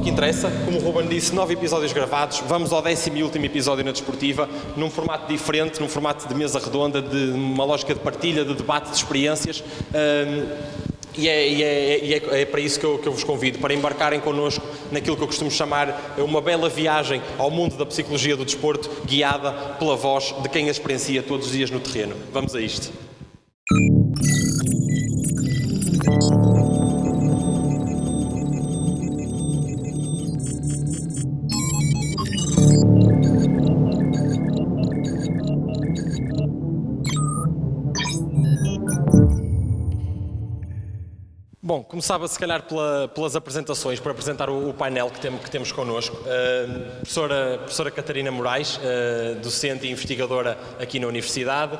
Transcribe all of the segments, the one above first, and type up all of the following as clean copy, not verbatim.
que interessa. Como o Ruben disse, 9 episódios gravados. Vamos ao 10º e último episódio na Desportiva, num formato diferente, num formato de mesa redonda, de uma lógica de partilha, de debate, de experiências. E é para isso que eu vos convido, para embarcarem connosco naquilo que eu costumo chamar uma bela viagem ao mundo da psicologia do desporto, guiada pela voz de quem a experiencia todos os dias no terreno. Vamos a isto. Bom, começava se calhar pelas apresentações, por apresentar o painel que temos connosco. Professora Catarina Moraes, docente e investigadora aqui na Universidade.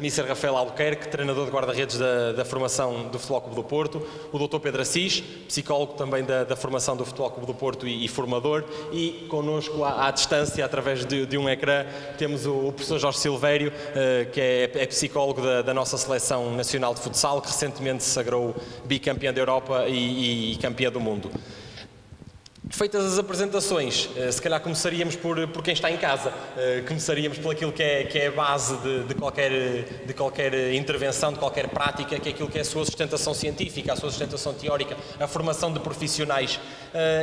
Mr. Rafael Albuquerque, treinador de guarda-redes da formação do Futebol Clube do Porto. O Dr. Pedro Assis, psicólogo também da formação do Futebol Clube do Porto e formador. E connosco, à distância, através de um ecrã, temos o professor Jorge Silvério, que é psicólogo da nossa Seleção Nacional de Futsal, que recentemente se sagrou bicampeã da Europa e campeã do mundo. Feitas as apresentações, se calhar começaríamos por quem está em casa, começaríamos por aquilo que é a base de qualquer intervenção, de qualquer prática, que é aquilo que é a sua sustentação científica, a sua sustentação teórica, a formação de profissionais.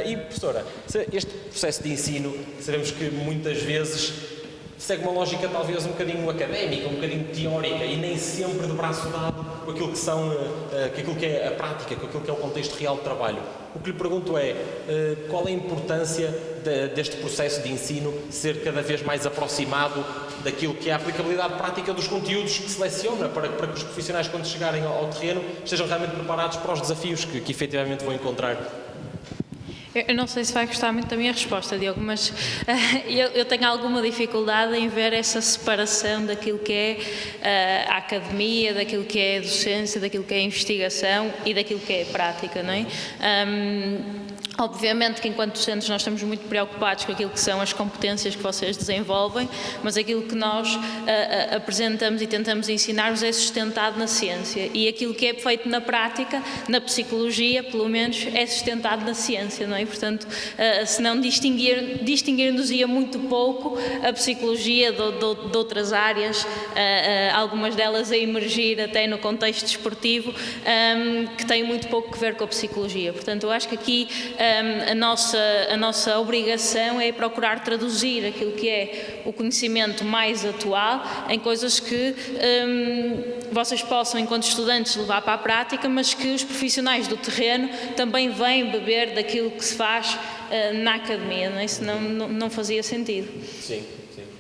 E, professora, este processo de ensino, sabemos que muitas vezes segue uma lógica talvez um bocadinho académica, um bocadinho teórica e nem sempre de braço dado com aquilo que é a prática, com aquilo que é o contexto real de trabalho. O que lhe pergunto é, qual é a importância deste processo de ensino ser cada vez mais aproximado daquilo que é a aplicabilidade prática dos conteúdos que seleciona para que os profissionais, quando chegarem ao terreno, estejam realmente preparados para os desafios que efetivamente vão encontrar? Eu não sei se vai gostar muito da minha resposta, Diogo, mas eu tenho alguma dificuldade em ver essa separação daquilo que é a academia, daquilo que é a docência, daquilo que é a investigação e daquilo que é a prática, não é? Obviamente que enquanto docentes nós estamos muito preocupados com aquilo que são as competências que vocês desenvolvem, mas aquilo que nós apresentamos e tentamos ensinar-vos é sustentado na ciência e aquilo que é feito na prática, na psicologia, pelo menos, é sustentado na ciência, não é? Portanto, se não distinguir-nos-ia muito pouco a psicologia de outras áreas, algumas delas a emergir até no contexto desportivo, que têm muito pouco a ver com a psicologia. Portanto, eu acho que aqui a nossa obrigação é procurar traduzir aquilo que é o conhecimento mais atual em coisas que vocês possam, enquanto estudantes, levar para a prática, mas que os profissionais do terreno também vêm beber daquilo que se faz na academia, não é? Senão não fazia sentido. Sim,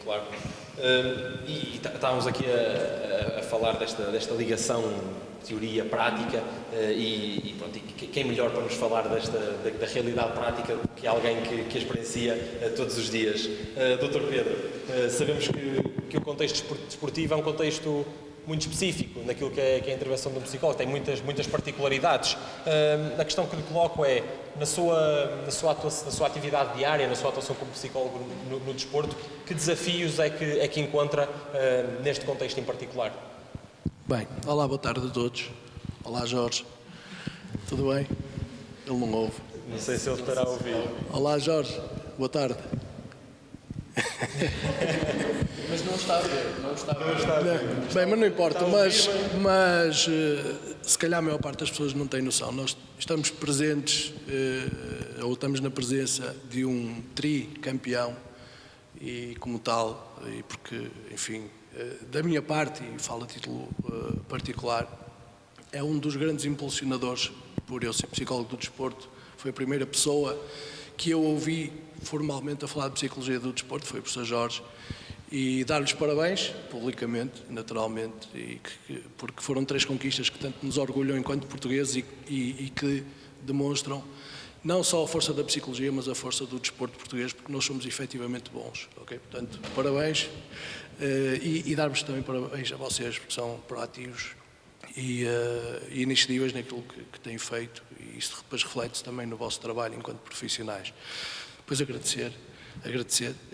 claro. E estávamos aqui a falar desta ligação teoria, prática, e quem melhor para nos falar da realidade prática do que alguém que a experiencia todos os dias? Dr. Pedro, sabemos que o contexto desportivo é um contexto muito específico naquilo que é a intervenção de um psicólogo, tem muitas particularidades. A questão que lhe coloco é, na sua atividade diária, na sua atuação como psicólogo no desporto, que desafios é que encontra neste contexto em particular? Bem, olá, boa tarde a todos. Olá, Jorge. Tudo bem? Ele não ouve. Não sei se ele estará a ouvir. Olá, Jorge. Boa tarde. Mas não está a ver, não está a ver. Bem, mas não importa, mas se calhar a maior parte das pessoas não tem noção. Nós estamos presentes, ou estamos na presença de um tricampeão e como tal, e porque, enfim, da minha parte, e falo a título particular, é um dos grandes impulsionadores, por eu ser psicólogo do desporto, foi a primeira pessoa que eu ouvi formalmente a falar de psicologia do desporto, foi o professor Jorge, e dar-lhes parabéns, publicamente, naturalmente, porque foram 3 conquistas que tanto nos orgulham enquanto portugueses e que demonstram não só a força da psicologia, mas a força do desporto português, porque nós somos efetivamente bons, ok? Portanto, parabéns, e dar-vos também parabéns a vocês, porque são proativos e iniciativas naquilo que têm feito, e isso depois reflete-se também no vosso trabalho enquanto profissionais. Depois agradecer,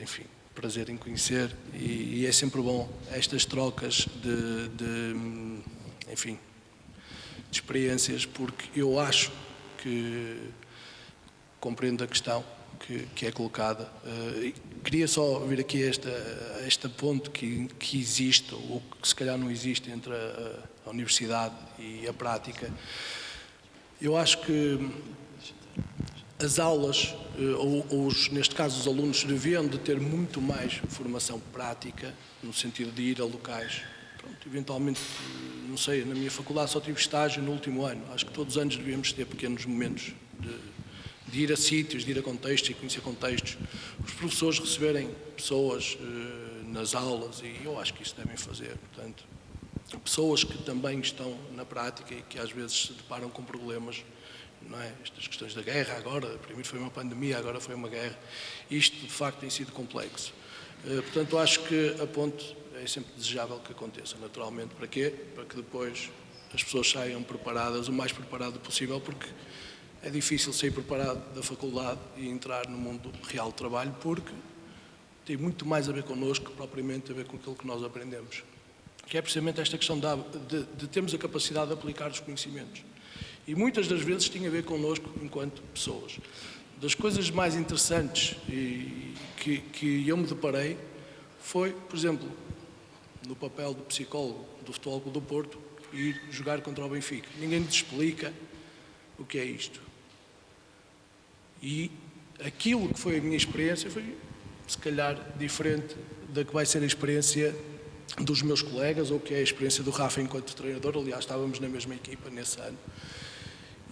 enfim, prazer em conhecer, e é sempre bom estas trocas de experiências, porque eu acho que compreendo a questão que é colocada. Queria só vir aqui a este ponto que existe, ou que se calhar não existe, entre a universidade e a prática. Eu acho que as aulas, ou neste caso os alunos, deviam de ter muito mais formação prática, no sentido de ir a locais. Pronto, eventualmente, não sei, na minha faculdade só tive estágio no último ano. Acho que todos os anos devíamos ter pequenos momentos de ir a sítios, de ir a contextos e conhecer contextos. Os professores receberem pessoas nas aulas, e eu acho que isso devem fazer. Portanto, pessoas que também estão na prática e que às vezes se deparam com problemas, não é? Estas questões da guerra agora, primeiro foi uma pandemia, agora foi uma guerra. Isto, de facto, tem sido complexo. Portanto, acho que a ponte é sempre desejável que aconteça, naturalmente. Para quê? Para que depois as pessoas saiam preparadas, o mais preparado possível, porque é difícil sair preparado da faculdade e entrar no mundo real do trabalho, porque tem muito mais a ver connosco que propriamente a ver com aquilo que nós aprendemos. Que é precisamente esta questão de termos a capacidade de aplicar os conhecimentos. E muitas das vezes tinha a ver connosco enquanto pessoas. Das coisas mais interessantes que eu me deparei foi, por exemplo, no papel do psicólogo do Futebol Clube do Porto, ir jogar contra o Benfica. Ninguém nos explica o que é isto. E aquilo que foi a minha experiência foi, se calhar, diferente da que vai ser a experiência dos meus colegas, ou que é a experiência do Rafa enquanto treinador. Aliás, estávamos na mesma equipa nesse ano.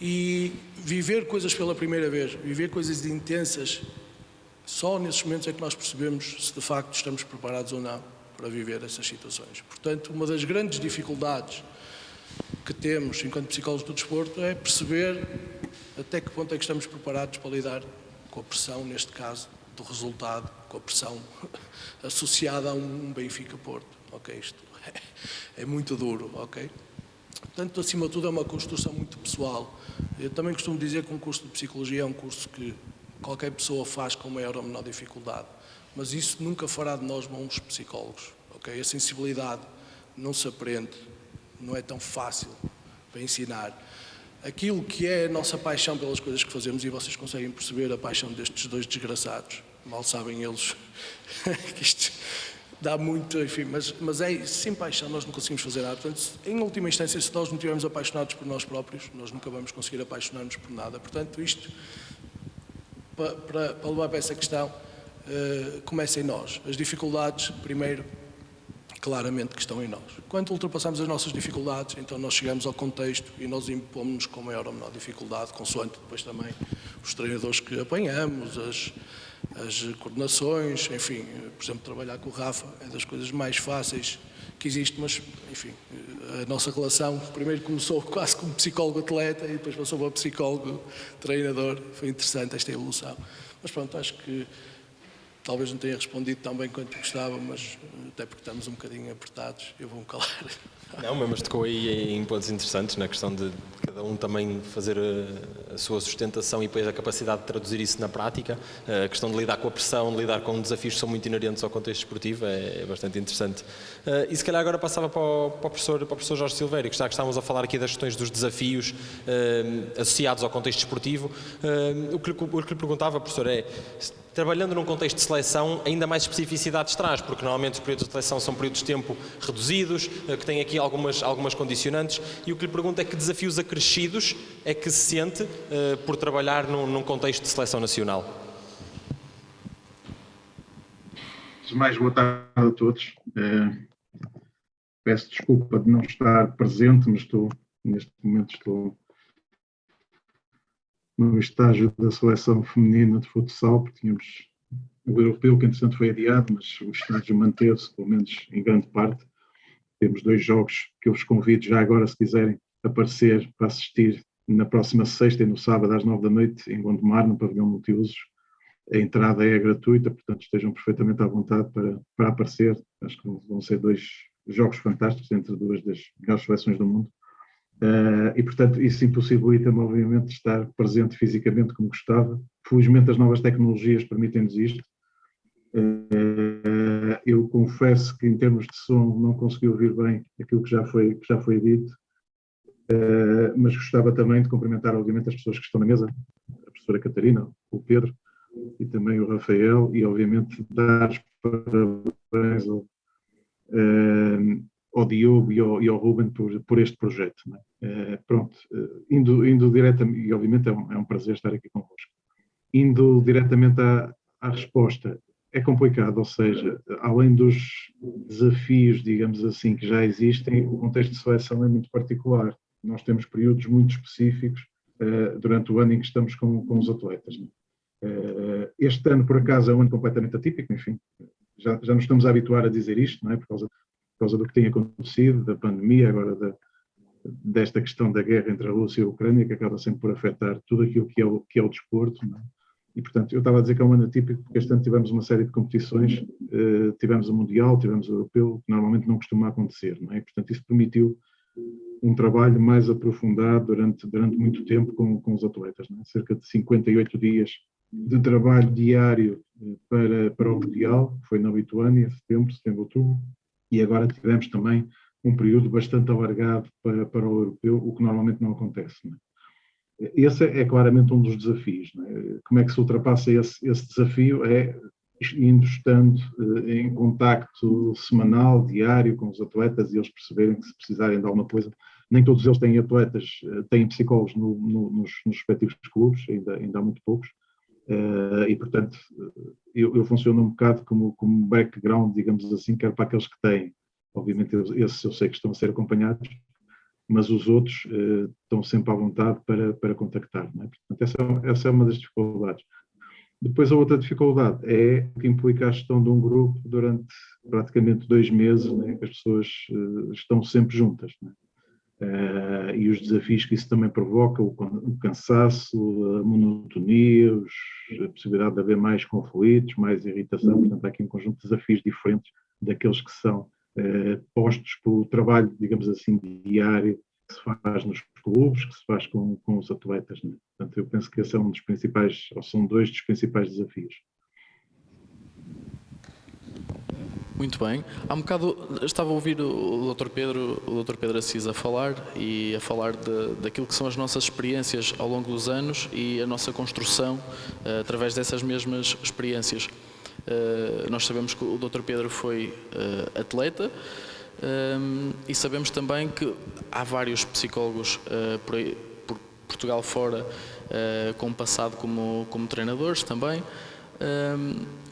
E viver coisas pela primeira vez, viver coisas intensas, só nesses momentos é que nós percebemos se de facto estamos preparados ou não para viver essas situações. Portanto, uma das grandes dificuldades que temos enquanto psicólogos do desporto é perceber até que ponto é que estamos preparados para lidar com a pressão, neste caso, do resultado, com a pressão associada a um Benfica-Porto. Ok, isto é muito duro, ok? Portanto, acima de tudo, é uma construção muito pessoal. Eu também costumo dizer que um curso de psicologia é um curso que qualquer pessoa faz com maior ou menor dificuldade, mas isso nunca fará de nós bons psicólogos, ok? A sensibilidade não se aprende, não é tão fácil para ensinar. Aquilo que é a nossa paixão pelas coisas que fazemos, e vocês conseguem perceber a paixão destes dois desgraçados, mal sabem eles que isto dá muito, enfim, mas é sem paixão nós não conseguimos fazer nada. Portanto, em última instância, se nós não estivermos apaixonados por nós próprios, nós nunca vamos conseguir apaixonar-nos por nada. Portanto, isto, para levar para essa questão, começa em nós. As dificuldades, primeiro, claramente que estão em nós. Quando ultrapassamos as nossas dificuldades, então nós chegamos ao contexto e nós impomos-nos com maior ou menor dificuldade, consoante depois também os treinadores que apanhamos, as coordenações, enfim, por exemplo, trabalhar com o Rafa é das coisas mais fáceis que existe, mas, enfim, a nossa relação primeiro começou quase como psicólogo-atleta e depois passou para psicólogo-treinador. Foi interessante esta evolução. Mas pronto, acho que talvez não tenha respondido tão bem quanto gostava, mas até porque estamos um bocadinho apertados, eu vou-me calar. Não, mas tocou aí em pontos interessantes, na questão de cada um também fazer a sua sustentação e depois a capacidade de traduzir isso na prática. A questão de lidar com a pressão, de lidar com desafios que são muito inerentes ao contexto esportivo é bastante interessante. E se calhar agora passava para o professor Jorge Silveira, que estávamos a falar aqui das questões dos desafios associados ao contexto esportivo. O que lhe perguntava, professor, é: trabalhando num contexto de seleção, ainda mais especificidades traz, porque normalmente os períodos de seleção são períodos de tempo reduzidos, que têm aqui algumas condicionantes, e o que lhe pergunto é que desafios acrescidos é que se sente por trabalhar num contexto de seleção nacional? Antes de mais, boa tarde a todos. Peço desculpa de não estar presente, mas neste momento estou no estágio da seleção feminina de futsal, porque tínhamos o europeu, que entretanto foi adiado, mas o estágio manteve-se, pelo menos em grande parte. Temos 2 jogos que eu vos convido já agora, se quiserem aparecer para assistir, na próxima sexta e no sábado às 9 da noite, em Gondomar, no pavilhão multiusos. A entrada é gratuita, portanto estejam perfeitamente à vontade para aparecer. Acho que vão ser 2 jogos fantásticos entre 2 das melhores seleções do mundo. E, portanto, isso impossibilita-me, obviamente, de estar presente fisicamente como gostava. Felizmente, as novas tecnologias permitem-nos isto. Eu confesso que, em termos de som, não consegui ouvir bem aquilo que já foi dito, mas gostava também de cumprimentar, obviamente, as pessoas que estão na mesa, a professora Catarina, o Pedro e também o Rafael, e obviamente dar parabéns ao Diogo e ao Ruben por este projeto. Não é? Pronto, indo diretamente, e obviamente é um prazer estar aqui convosco. Indo diretamente à resposta, é complicado, ou seja, além dos desafios, digamos assim, que já existem, o contexto de seleção é muito particular. Nós temos períodos muito específicos durante o ano em que estamos com os atletas. Não é? Este ano, por acaso, é um ano completamente atípico, enfim, já nos estamos a habituar a dizer isto, não é? Por causa do que tem acontecido, da pandemia, agora desta questão da guerra entre a Rússia e a Ucrânia, que acaba sempre por afetar tudo aquilo que é o desporto, não é? E, portanto, eu estava a dizer que é um ano atípico porque este ano tivemos uma série de competições, tivemos o Mundial, tivemos o Europeu, que normalmente não costuma acontecer, não é? E, portanto, isso permitiu um trabalho mais aprofundado durante muito tempo com os atletas, não é? Cerca de 58 dias de trabalho diário para o Mundial, que foi na Lituânia, setembro, outubro, e agora tivemos também um período bastante alargado para o Europeu, o que normalmente não acontece, não é? Esse é claramente um dos desafios. Não é? Como é que se ultrapassa esse desafio? É estando em contacto semanal, diário com os atletas e eles perceberem que se precisarem de alguma coisa, nem todos eles têm atletas, têm psicólogos nos respectivos clubes, ainda há muito poucos, e portanto eu funciono um bocado como background, digamos assim, quer para aqueles que têm. Obviamente esses eu sei que estão a ser acompanhados, mas os outros estão sempre à vontade para contactar. Não é? Portanto, essa é uma das dificuldades. Depois a outra dificuldade é que implica a gestão de um grupo durante praticamente 2 meses, né? As pessoas estão sempre juntas. Né? E os desafios que isso também provoca, o cansaço, a monotonia, a possibilidade de haver mais conflitos, mais irritação. Portanto, há aqui um conjunto de desafios diferentes daqueles que são postos pelo trabalho, digamos assim, diário que se faz nos clubes, que se faz com os atletas. Né? Portanto, eu penso que esse é um dos principais, ou são 2 dos principais desafios. Muito bem. Há um bocado estava a ouvir o Dr. Pedro Assis a falar daquilo que são as nossas experiências ao longo dos anos e a nossa construção através dessas mesmas experiências. Nós sabemos que o Dr. Pedro foi atleta e sabemos também que há vários psicólogos por Portugal fora com passado como treinadores também.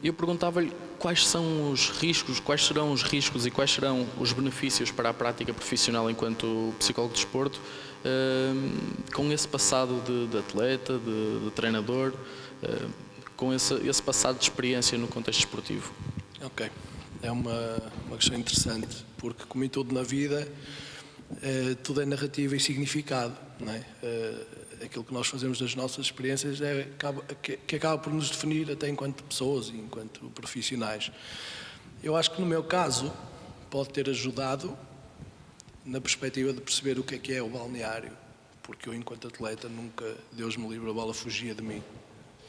Eu perguntava-lhe quais serão os riscos e quais serão os benefícios para a prática profissional enquanto psicólogo de desporto com esse passado de atleta, de treinador, com esse passado de experiência no contexto esportivo. Ok, é uma questão interessante, porque como em tudo na vida, tudo é narrativa e significado, não é? Aquilo que nós fazemos das nossas experiências que acaba por nos definir até enquanto pessoas e enquanto profissionais. Eu acho que no meu caso pode ter ajudado na perspectiva de perceber o que é o balneário, porque eu enquanto atleta nunca, Deus me livre, a bola fugia de mim,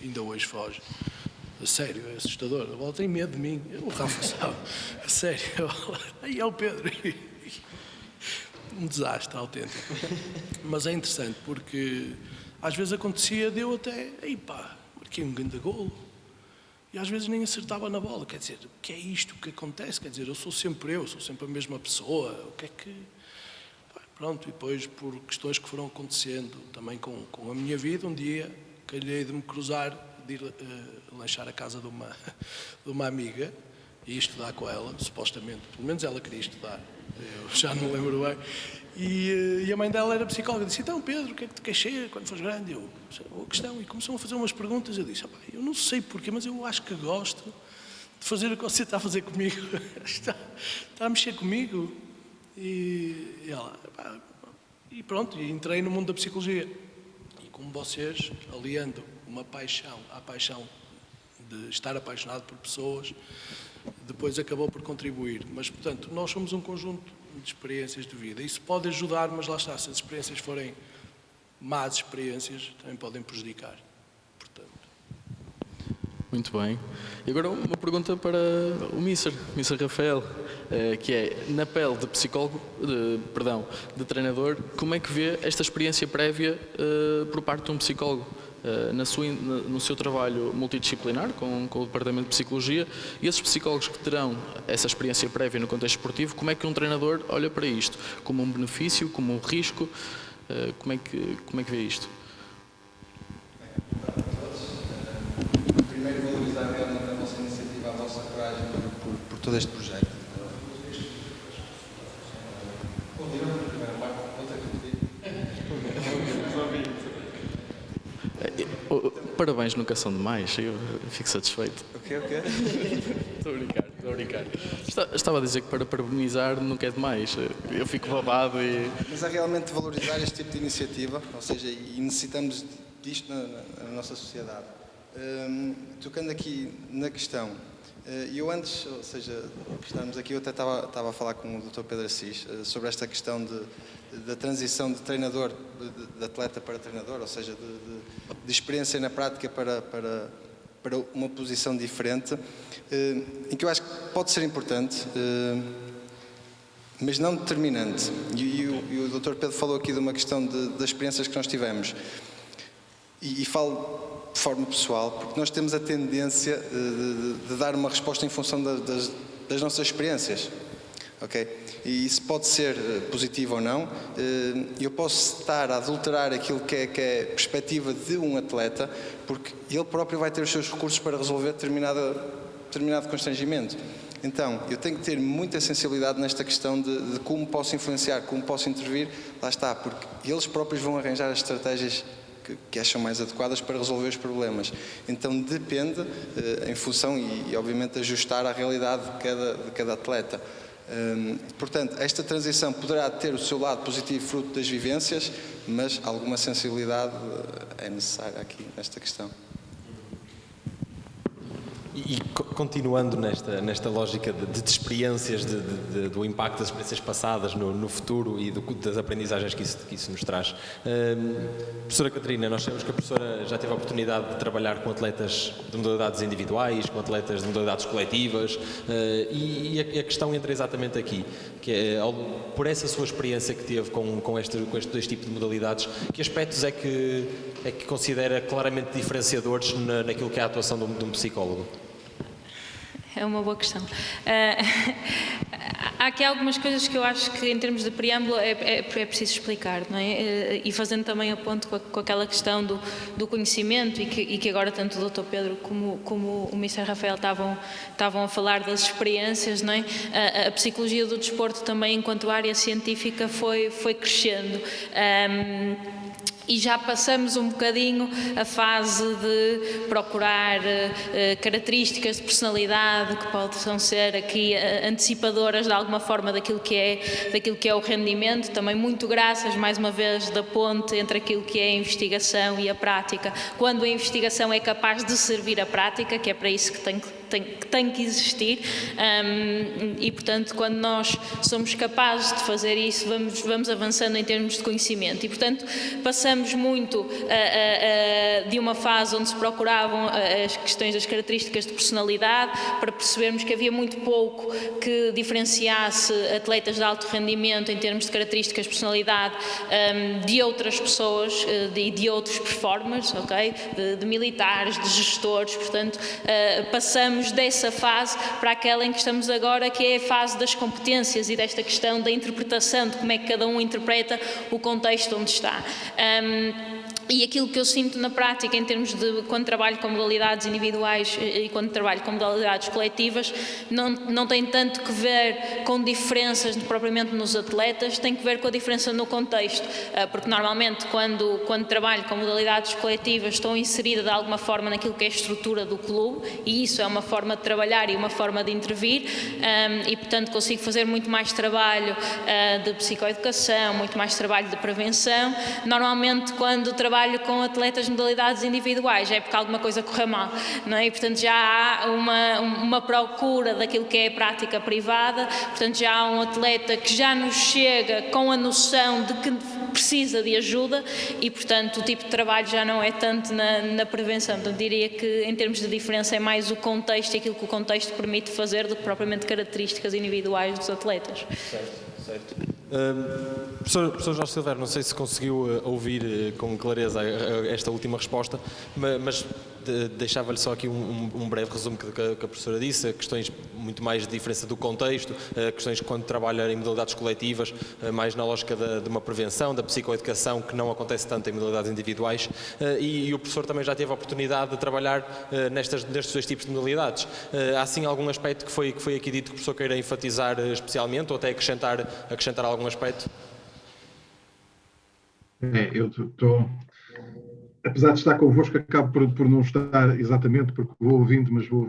ainda hoje foge. A sério, é assustador, a bola tem medo de mim, o Rafa sabe, a sério, aí é o Pedro. Um desastre autêntico. Mas é interessante porque às vezes acontecia de eu até, marquei um grande golo e às vezes nem acertava na bola. Quer dizer, o que é isto que acontece? Quer dizer, eu sou sempre a mesma pessoa. O que é que... Pronto, e depois por questões que foram acontecendo também com a minha vida, um dia calhei de me cruzar, de ir lanchar a casa de uma amiga e estudar com ela, supostamente, pelo menos ela queria estudar. Eu já não lembro bem. E a mãe dela era psicóloga. Disse, então Pedro, o que é que tu queres ser quando fores grande? Eu, boa questão. E começou a fazer umas perguntas. Eu disse, eu não sei porquê, mas eu acho que gosto de fazer o que você está a fazer comigo. Está a mexer comigo. E ela, e pronto, e entrei no mundo da psicologia. E como vocês, aliando uma paixão à paixão de estar apaixonado por pessoas, depois acabou por contribuir. Mas, portanto, nós somos um conjunto de experiências de vida. Isso pode ajudar, mas lá está, se as experiências forem más experiências, também podem prejudicar. Portanto. Muito bem. E agora uma pergunta para o Mr. Rafael, que é, na pele de psicólogo, de treinador, como é que vê esta experiência prévia por parte de um psicólogo? No seu trabalho multidisciplinar com o Departamento de Psicologia, e esses psicólogos que terão essa experiência prévia no contexto esportivo, como é que um treinador olha para isto? Como um benefício, como um risco? Como é que vê isto? Primeiro, valorizar realmente a vossa iniciativa, a vossa coragem por todo este projeto. Parabéns nunca são demais, eu fico satisfeito. Ok. Estou a brincar. Estava a dizer que para parabenizar nunca é demais, eu fico babado e... Mas é realmente valorizar este tipo de iniciativa, ou seja, e necessitamos disto na nossa sociedade. Tocando aqui na questão, eu antes, ou seja, de estarmos aqui, eu até estava a falar com o Dr. Pedro Assis sobre esta questão da transição de treinador, de atleta para treinador, ou seja, de experiência na prática para uma posição diferente, em que eu acho que pode ser importante, mas não determinante. E o Dr. Pedro falou aqui de uma questão das experiências que nós tivemos. E falo de forma pessoal, porque nós temos a tendência de dar uma resposta em função das nossas experiências. Ok? E isso pode ser positivo ou não. Eu posso estar a adulterar aquilo que é a perspectiva de um atleta, porque ele próprio vai ter os seus recursos para resolver determinado constrangimento. Então, eu tenho que ter muita sensibilidade nesta questão de como posso influenciar, como posso intervir. Lá está, porque eles próprios vão arranjar as estratégias que acham mais adequadas para resolver os problemas. Então depende, em função e obviamente ajustar à realidade de cada atleta. Portanto, esta transição poderá ter o seu lado positivo fruto das vivências, mas alguma sensibilidade é necessária aqui nesta questão. E continuando nesta lógica de experiências, do impacto das experiências passadas no futuro e das aprendizagens que isso nos traz. Professora Catarina, nós sabemos que a professora já teve a oportunidade de trabalhar com atletas de modalidades individuais, com atletas de modalidades coletivas, e a questão entra exatamente aqui, que é, por essa sua experiência que teve com estes dois tipos de modalidades, que aspectos é que considera claramente diferenciadores naquilo que é a atuação de um psicólogo? É uma boa questão. Há aqui algumas coisas que eu acho que, em termos de preâmbulo, é preciso explicar, não é? E fazendo também a ponto com aquela questão do conhecimento, e que agora tanto o Dr. Pedro como o Mr. Rafael estavam a falar das experiências, não é? A psicologia do desporto também, enquanto área científica, foi crescendo. E já passamos um bocadinho a fase de procurar características de personalidade que possam ser aqui antecipadoras de alguma forma daquilo que é o rendimento, também muito graças, mais uma vez, da ponte entre aquilo que é a investigação e a prática, quando a investigação é capaz de servir a prática, que é para isso que tem que existir, e portanto quando nós somos capazes de fazer isso, vamos avançando em termos de conhecimento, e portanto passamos muito de uma fase onde se procuravam as questões das características de personalidade, para percebermos que havia muito pouco que diferenciasse atletas de alto rendimento em termos de características de personalidade de outras pessoas, de outros performers, ok? De militares, de gestores, portanto passamos dessa fase para aquela em que estamos agora, que é a fase das competências e desta questão da interpretação, de como é que cada um interpreta o contexto onde está. E aquilo que eu sinto na prática, em termos de quando trabalho com modalidades individuais e quando trabalho com modalidades coletivas, não tem tanto que ver com diferenças propriamente nos atletas, tem que ver com a diferença no contexto, porque normalmente quando trabalho com modalidades coletivas estou inserida de alguma forma naquilo que é a estrutura do clube, e isso é uma forma de trabalhar e uma forma de intervir, e portanto consigo fazer muito mais trabalho de psicoeducação, muito mais trabalho de prevenção. Normalmente quando trabalho com atletas de modalidades individuais é porque alguma coisa correu mal, não é? E portanto já há uma procura daquilo que é a prática privada, portanto já há um atleta que já nos chega com a noção de que precisa de ajuda e, portanto, o tipo de trabalho já não é tanto na prevenção. Portanto, diria que, em termos de diferença, é mais o contexto e aquilo que o contexto permite fazer do que propriamente características individuais dos atletas. Certo. Professor Jorge Silveira, não sei se conseguiu ouvir com clareza esta última resposta, mas deixava-lhe só aqui um breve resumo que a professora disse, questões muito mais de diferença do contexto, questões quando trabalha em modalidades coletivas, mais na lógica de uma prevenção, da psicoeducação, que não acontece tanto em modalidades individuais, e o professor também já teve a oportunidade de trabalhar nestes dois tipos de modalidades. Há sim algum aspecto que foi aqui dito que o professor queira enfatizar especialmente, ou até acrescentar algum aspecto? Eu estou... Apesar de estar convosco, acabo por não estar exatamente, porque vou ouvindo, mas vou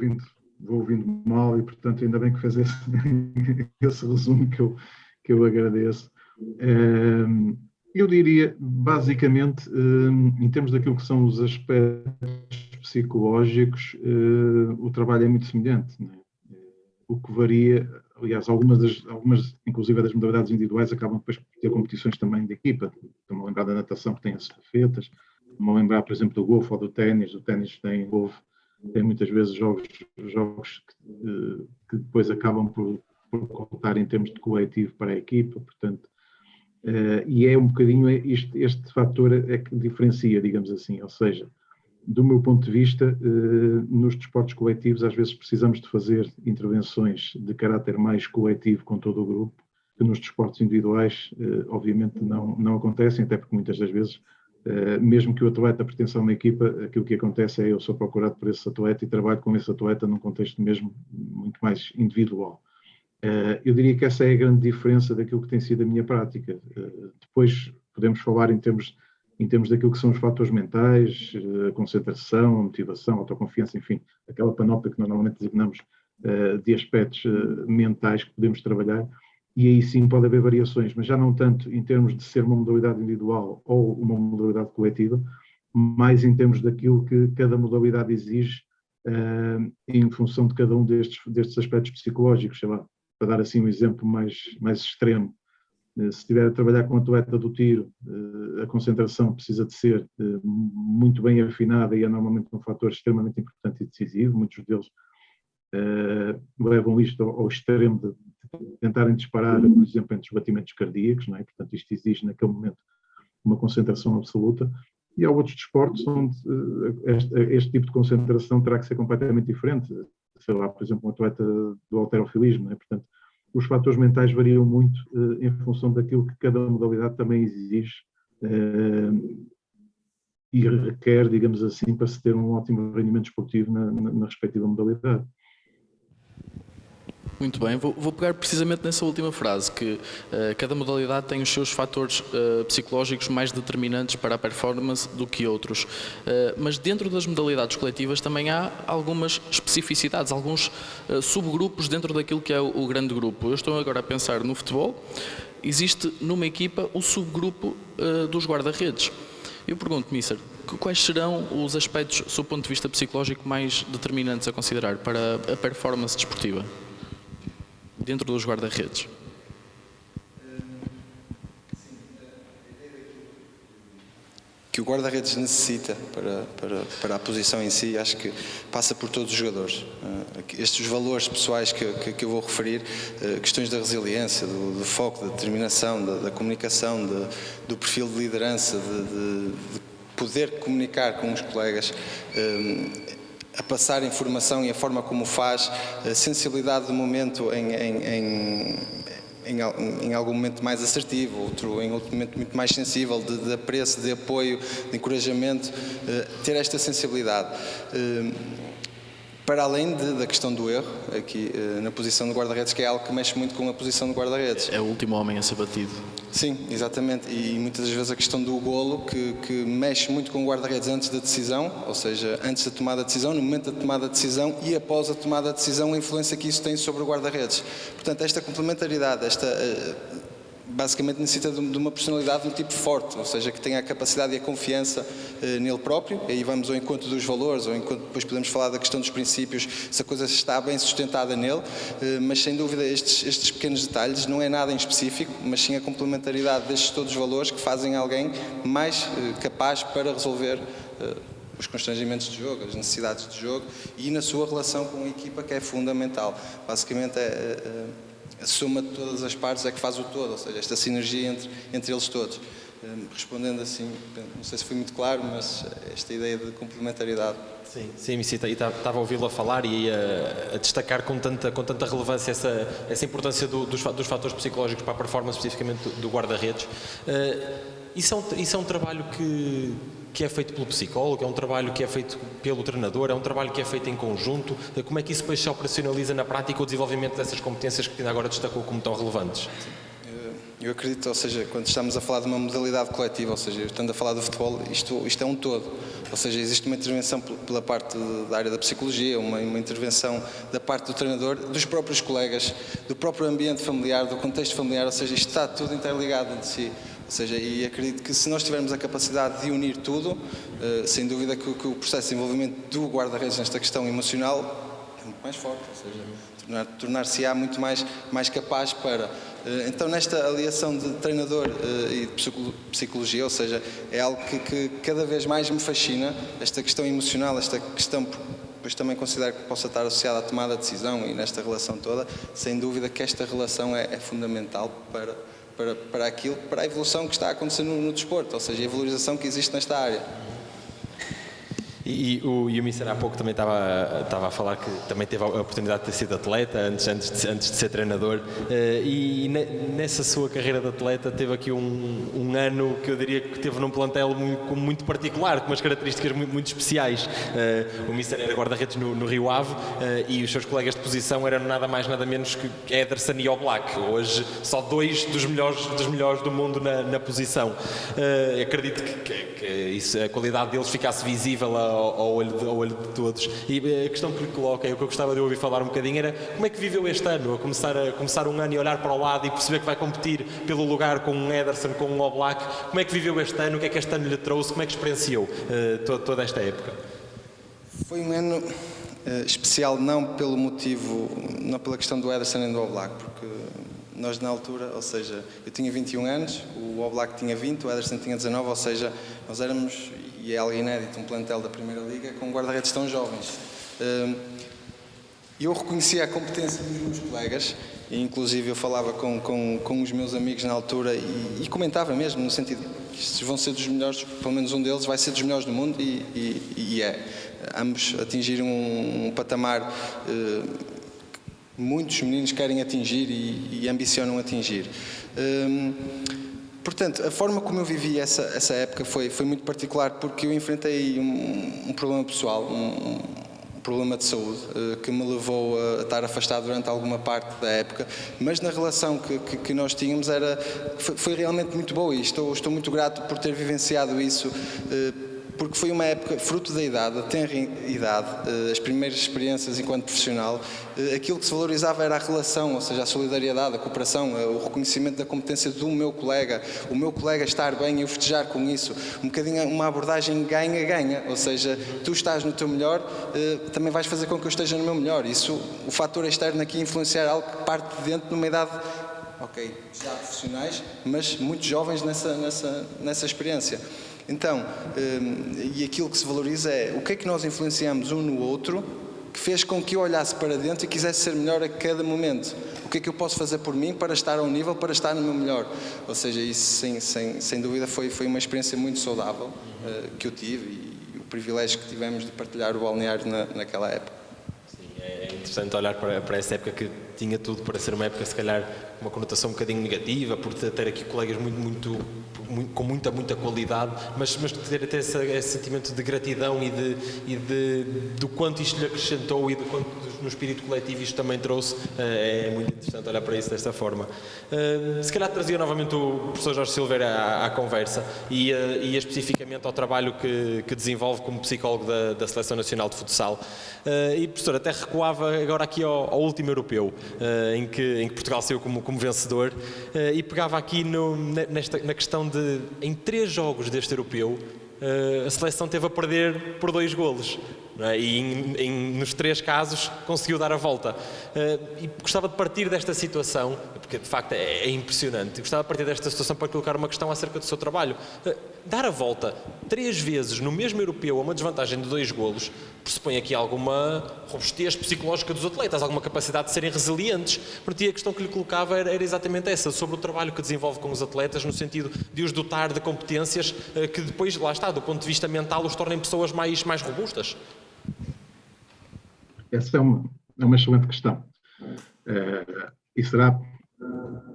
ouvindo mal, e portanto ainda bem que fez esse resumo que eu agradeço. Eu diria, basicamente, em termos daquilo que são os aspectos psicológicos, o trabalho é muito semelhante, não é? O que varia, aliás, algumas inclusive das modalidades individuais, acabam depois por ter competições também de equipa. Estou-me a lembrar da natação, que tem as estafetas. Estou-me a lembrar, por exemplo, do golfe ou do ténis. O ténis tem muitas vezes jogos que depois acabam por contar em termos de coletivo para a equipa, portanto, e é um bocadinho este fator é que diferencia, digamos assim, ou seja, do meu ponto de vista, nos desportos coletivos às vezes precisamos de fazer intervenções de caráter mais coletivo com todo o grupo, que nos desportos individuais obviamente não acontecem, até porque muitas das vezes, mesmo que o atleta pertença a uma equipa, aquilo que acontece é eu sou procurado por esse atleta e trabalho com esse atleta num contexto mesmo muito mais individual. Eu diria que essa é a grande diferença daquilo que tem sido a minha prática. Depois podemos falar em termos daquilo que são os fatores mentais, a concentração, a motivação, a autoconfiança, enfim, aquela panóplia que nós normalmente designamos de aspectos mentais que podemos trabalhar, e aí sim pode haver variações, mas já não tanto em termos de ser uma modalidade individual ou uma modalidade coletiva, mais em termos daquilo que cada modalidade exige em função de cada um destes aspectos psicológicos, sei lá, para dar assim um exemplo mais extremo. Se estiver a trabalhar com um atleta do tiro, a concentração precisa de ser muito bem afinada e é normalmente um fator extremamente importante e decisivo. Muitos deles levam isto ao extremo de tentarem disparar, por exemplo, entre os batimentos cardíacos, não é? Portanto, isto exige naquele momento uma concentração absoluta. E há outros desportos onde este tipo de concentração terá que ser completamente diferente. Sei lá, por exemplo, um atleta do halterofilismo, não é? Portanto, os fatores mentais variam muito em função daquilo que cada modalidade também exige e requer, digamos assim, para se ter um ótimo rendimento esportivo na respectiva modalidade. Muito bem, vou pegar precisamente nessa última frase, que cada modalidade tem os seus fatores psicológicos mais determinantes para a performance do que outros. Mas dentro das modalidades coletivas também há algumas especificidades, alguns subgrupos dentro daquilo que é o grande grupo. Eu estou agora a pensar no futebol, existe numa equipa o subgrupo dos guarda-redes. Eu pergunto, Mister, quais serão os aspectos, sob o ponto de vista psicológico, mais determinantes a considerar para a performance desportiva? Dentro dos guarda-redes. Que o guarda-redes necessita para a posição em si, acho que passa por todos os jogadores. Estes valores pessoais que eu vou referir, questões da resiliência, do foco, da determinação, da comunicação, do perfil de liderança, de poder comunicar com os colegas, a passar informação e a forma como faz, a sensibilidade do momento em algum momento mais assertivo, em outro momento muito mais sensível, de apreço, de apoio, de encorajamento, ter esta sensibilidade. Para além da questão do erro, aqui na posição de guarda-redes, que é algo que mexe muito com a posição de guarda-redes. É o último homem a ser batido. Sim, exatamente. E muitas das vezes a questão do golo, que mexe muito com o guarda-redes antes da decisão, ou seja, antes da tomada de decisão, no momento da tomada de decisão e após a tomada de decisão, a influência que isso tem sobre o guarda-redes. Portanto, esta complementaridade, basicamente necessita de uma personalidade de um tipo forte, ou seja, que tenha a capacidade e a confiança nele próprio. E aí vamos ao encontro dos valores, ao encontro, depois podemos falar da questão dos princípios, se a coisa está bem sustentada nele, mas sem dúvida estes pequenos detalhes, não é nada em específico, mas sim a complementaridade destes todos os valores que fazem alguém mais capaz para resolver os constrangimentos de jogo, as necessidades de jogo e na sua relação com a equipa, que é fundamental. Basicamente a soma de todas as partes é que faz o todo, ou seja, esta sinergia entre eles todos. Respondendo assim, não sei se foi muito claro, mas esta ideia de complementaridade. Sim, Missita, e estava a ouvi-lo a falar e a destacar com tanta relevância essa importância dos fatores psicológicos para a performance, especificamente do guarda-redes. Isso é um trabalho que é feito pelo psicólogo, é um trabalho que é feito pelo treinador, é um trabalho que é feito em conjunto. Como é que isso depois se operacionaliza na prática o desenvolvimento dessas competências que ainda agora destacou como tão relevantes? Eu acredito, ou seja, quando estamos a falar de uma modalidade coletiva, ou seja, estando a falar do futebol, isto é um todo. Ou seja, existe uma intervenção pela parte da área da psicologia, uma intervenção da parte do treinador, dos próprios colegas, do próprio ambiente familiar, do contexto familiar, ou seja, isto está tudo interligado entre si. Ou seja, e acredito que se nós tivermos a capacidade de unir tudo, sem dúvida que o processo de envolvimento do guarda-redes nesta questão emocional é muito mais forte, ou seja, tornar-se-á muito mais capaz para... Então, nesta aliação de treinador e de psicologia, ou seja, é algo que cada vez mais me fascina, esta questão emocional, esta questão, pois também considero que possa estar associada à tomada de decisão e nesta relação toda, sem dúvida que esta relação é fundamental para a evolução que está a acontecer no desporto, ou seja, a valorização que existe nesta área. E o Mister há pouco também estava a falar que também teve a oportunidade de ter sido atleta antes de ser treinador, e nessa sua carreira de atleta teve aqui um ano que eu diria que teve num plantel muito particular, com umas características muito especiais. O Mister era guarda-redes no Rio Ave, e os seus colegas de posição eram nada mais nada menos que Ederson e Oblak, hoje só dois dos melhores do mundo na posição. Acredito que isso, a qualidade deles ficasse visível ao olho de todos. E a questão que lhe coloca, o que eu gostava de ouvir falar um bocadinho era como é que viveu este ano, a começar um ano e olhar para o lado e perceber que vai competir pelo lugar com um Ederson, com um Oblak. Como é que viveu este ano, o que é que este ano lhe trouxe, como é que experienciou toda esta época? Foi um ano especial não pela questão do Ederson e do Oblak, porque nós na altura, ou seja, eu tinha 21 anos, o Oblak tinha 20, o Ederson tinha 19, ou seja, nós éramos, e é algo inédito, um plantel da Primeira Liga com guarda-redes tão jovens. Eu reconhecia a competência dos meus colegas, e inclusive eu falava com os meus amigos na altura e comentava mesmo, no sentido que estes vão ser dos melhores, pelo menos um deles vai ser dos melhores do mundo, e é. Ambos atingiram um patamar muitos meninos querem atingir e ambicionam atingir. Portanto, a forma como eu vivi essa época foi muito particular, porque eu enfrentei um problema pessoal, um problema de saúde, que me levou a estar afastado durante alguma parte da época, mas na relação que nós tínhamos foi realmente muito boa, e estou muito grato por ter vivenciado isso, porque foi uma época fruto da idade, da tenra idade, as primeiras experiências enquanto profissional. Aquilo que se valorizava era a relação, ou seja, a solidariedade, a cooperação, o reconhecimento da competência do meu colega, o meu colega estar bem e eu festejar com isso, um bocadinho uma abordagem ganha-ganha, ou seja, tu estás no teu melhor, também vais fazer com que eu esteja no meu melhor. Isso, o fator externo aqui influenciar algo que parte de dentro numa idade, ok, já profissionais, mas muito jovens nessa experiência. Então, e aquilo que se valoriza é o que é que nós influenciamos um no outro que fez com que eu olhasse para dentro e quisesse ser melhor a cada momento. O que é que eu posso fazer por mim para estar ao nível, para estar no meu melhor? Ou seja, isso sem dúvida foi uma experiência muito saudável que eu tive, e o privilégio que tivemos de partilhar o balneário naquela época. Sim, é interessante olhar para essa época que tinha tudo para ser uma época, se calhar, uma conotação um bocadinho negativa, por ter aqui colegas com muita qualidade, mas ter esse sentimento de gratidão e do quanto isto lhe acrescentou e do quanto no espírito coletivo isto também trouxe. É muito interessante olhar para isso desta forma. Se calhar trazia novamente o professor Jorge Silveira à conversa e especificamente ao trabalho que desenvolve como psicólogo da Seleção Nacional de Futsal. E, professor, até recuava agora aqui ao último europeu. em que Portugal saiu como vencedor, e pegava aqui na questão de, em 3 jogos deste europeu, a seleção teve a perder por 2 golos. Não é? E nos 3 casos conseguiu dar a volta. E gostava de partir desta situação, porque de facto é impressionante, gostava de partir desta situação para colocar uma questão acerca do seu trabalho. Dar a volta 3 vezes no mesmo europeu a uma desvantagem de 2 golos pressupõe aqui alguma robustez psicológica dos atletas, alguma capacidade de serem resilientes. Porque a questão que lhe colocava era exatamente essa, sobre o trabalho que desenvolve com os atletas, no sentido de os dotar de competências que depois, lá está, do ponto de vista mental, os tornem pessoas mais robustas. Essa é uma excelente questão. E será,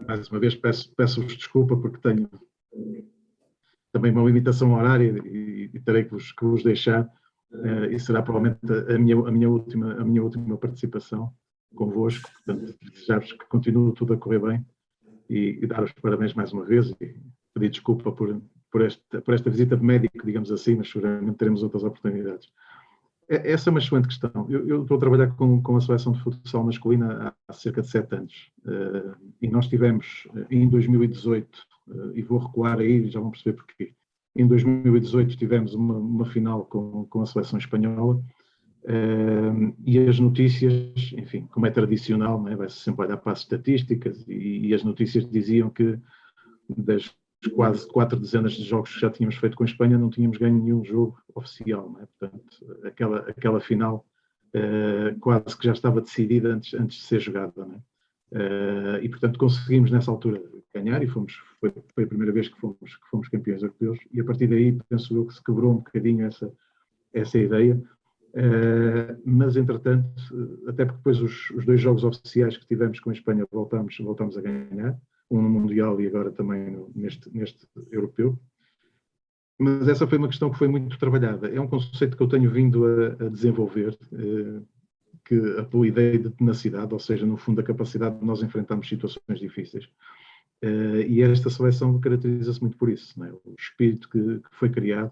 mais uma vez, peço-vos desculpa porque tenho também uma limitação horária e terei que vos deixar, e será provavelmente a minha última participação convosco. Portanto, desejar-vos que continue tudo a correr bem e dar-vos parabéns mais uma vez e pedir desculpa por esta visita de médico, digamos assim, mas seguramente teremos outras oportunidades. Essa é uma excelente questão. Eu estou a trabalhar com a seleção de futsal masculina há cerca de 7 anos. E nós tivemos, em 2018, e vou recuar aí, já vão perceber porquê. Em 2018 tivemos uma final com a seleção espanhola, e as notícias, enfim, como é tradicional, não é? Vai-se sempre olhar para as estatísticas, e as notícias diziam que das quase 4 dezenas de jogos que já tínhamos feito com a Espanha, não tínhamos ganho nenhum jogo oficial, não é? Portanto, aquela final quase que já estava decidida antes de ser jogada, não é? E portanto conseguimos nessa altura ganhar e foi a primeira vez que fomos campeões europeus, e a partir daí penso eu que se quebrou um bocadinho essa ideia, mas entretanto, até porque depois os 2 jogos oficiais que tivemos com a Espanha voltámos a ganhar, um no Mundial e agora também neste europeu. Mas essa foi uma questão que foi muito trabalhada. É um conceito que eu tenho vindo a desenvolver, pela ideia de tenacidade, ou seja, no fundo a capacidade de nós enfrentarmos situações difíceis. E esta seleção caracteriza-se muito por isso, não é? O espírito que foi criado,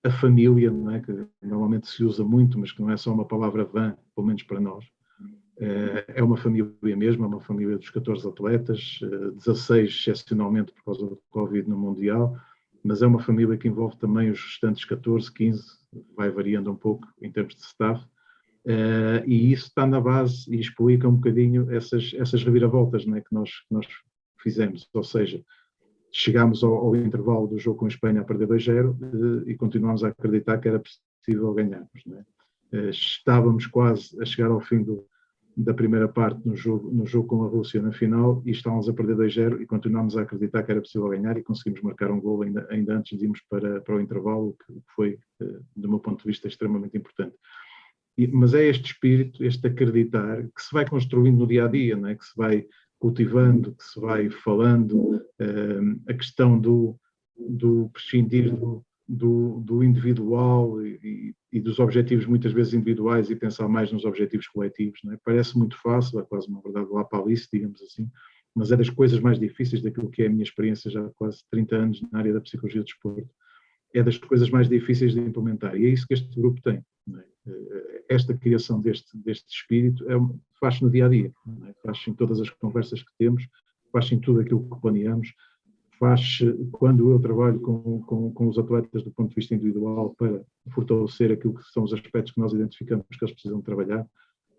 a família, não é? Que normalmente se usa muito, mas que não é só uma palavra vã, pelo menos para nós. É uma família mesmo, é uma família dos 14 atletas, 16 excepcionalmente por causa do Covid no Mundial, mas é uma família que envolve também os restantes 14, 15, vai variando um pouco em termos de staff, e isso está na base e explica um bocadinho essas reviravoltas, não é, que nós fizemos, ou seja, chegámos ao intervalo do jogo com a Espanha a perder 2-0 e continuámos a acreditar que era possível ganharmos, não é? Estávamos quase a chegar ao fim da primeira parte no jogo com a Rússia na final e estávamos a perder 2-0 e continuámos a acreditar que era possível ganhar e conseguimos marcar um gol ainda antes de irmos para o intervalo, que foi, do meu ponto de vista, extremamente importante. Mas é este espírito, este acreditar, que se vai construindo no dia-a-dia, não é? Que se vai cultivando, que se vai falando, a questão do prescindir do individual e dos objetivos muitas vezes individuais e pensar mais nos objetivos coletivos, não é? Parece muito fácil, é quase uma verdade lá para Alice, digamos assim, mas é das coisas mais difíceis daquilo que é a minha experiência já há quase 30 anos na área da psicologia do desporto. É das coisas mais difíceis de implementar e é isso que este grupo tem, não é? Esta criação deste espírito faz-se no dia-a-dia, não é? Faz-se em todas as conversas que temos, faz-se em tudo aquilo que planeamos, faz-se quando eu trabalho com os atletas do ponto de vista individual para fortalecer aquilo que são os aspectos que nós identificamos que eles precisam de trabalhar,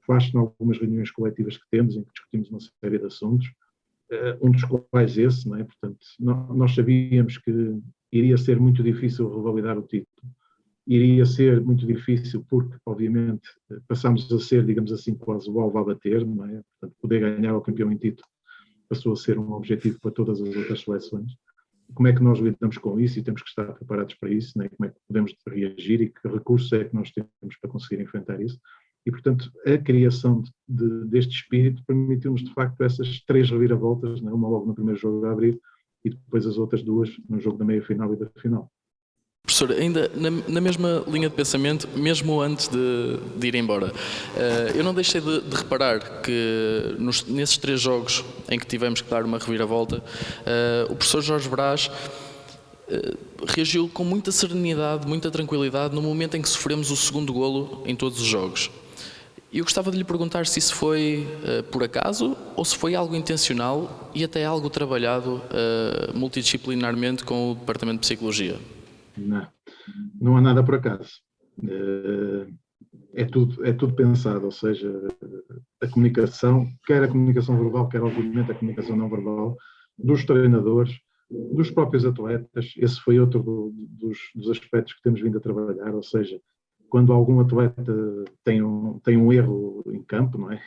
faz-se em algumas reuniões coletivas que temos, em que discutimos uma série de assuntos, um dos quais esse, não é? Portanto, nós sabíamos que iria ser muito difícil revalidar o título, iria ser muito difícil porque, obviamente, passámos a ser, digamos assim, quase o alvo a bater, não é? Portanto, poder ganhar o campeão em título passou a ser um objetivo para todas as outras seleções. Como é que nós lidamos com isso e temos que estar preparados para isso, né? Como é que podemos reagir e que recursos é que nós temos para conseguir enfrentar isso. E, portanto, a criação deste espírito permitiu-nos, de facto, essas 3 reviravoltas, né? Uma logo no primeiro jogo de abril e depois as outras 2 no jogo da meia-final e da final. Professor, ainda na mesma linha de pensamento, mesmo antes de ir embora, eu não deixei de reparar que nesses 3 jogos em que tivemos que dar uma reviravolta, o professor Jorge Brás reagiu com muita serenidade, muita tranquilidade no momento em que sofremos o segundo golo em todos os jogos. E eu gostava de lhe perguntar se isso foi por acaso ou se foi algo intencional e até algo trabalhado multidisciplinarmente com o Departamento de Psicologia. Não há nada por acaso. É tudo pensado, ou seja, a comunicação, quer a comunicação verbal, quer obviamente a comunicação não verbal, dos treinadores, dos próprios atletas. Esse foi outro dos aspectos que temos vindo a trabalhar, ou seja, quando algum atleta tem um erro em campo, não é?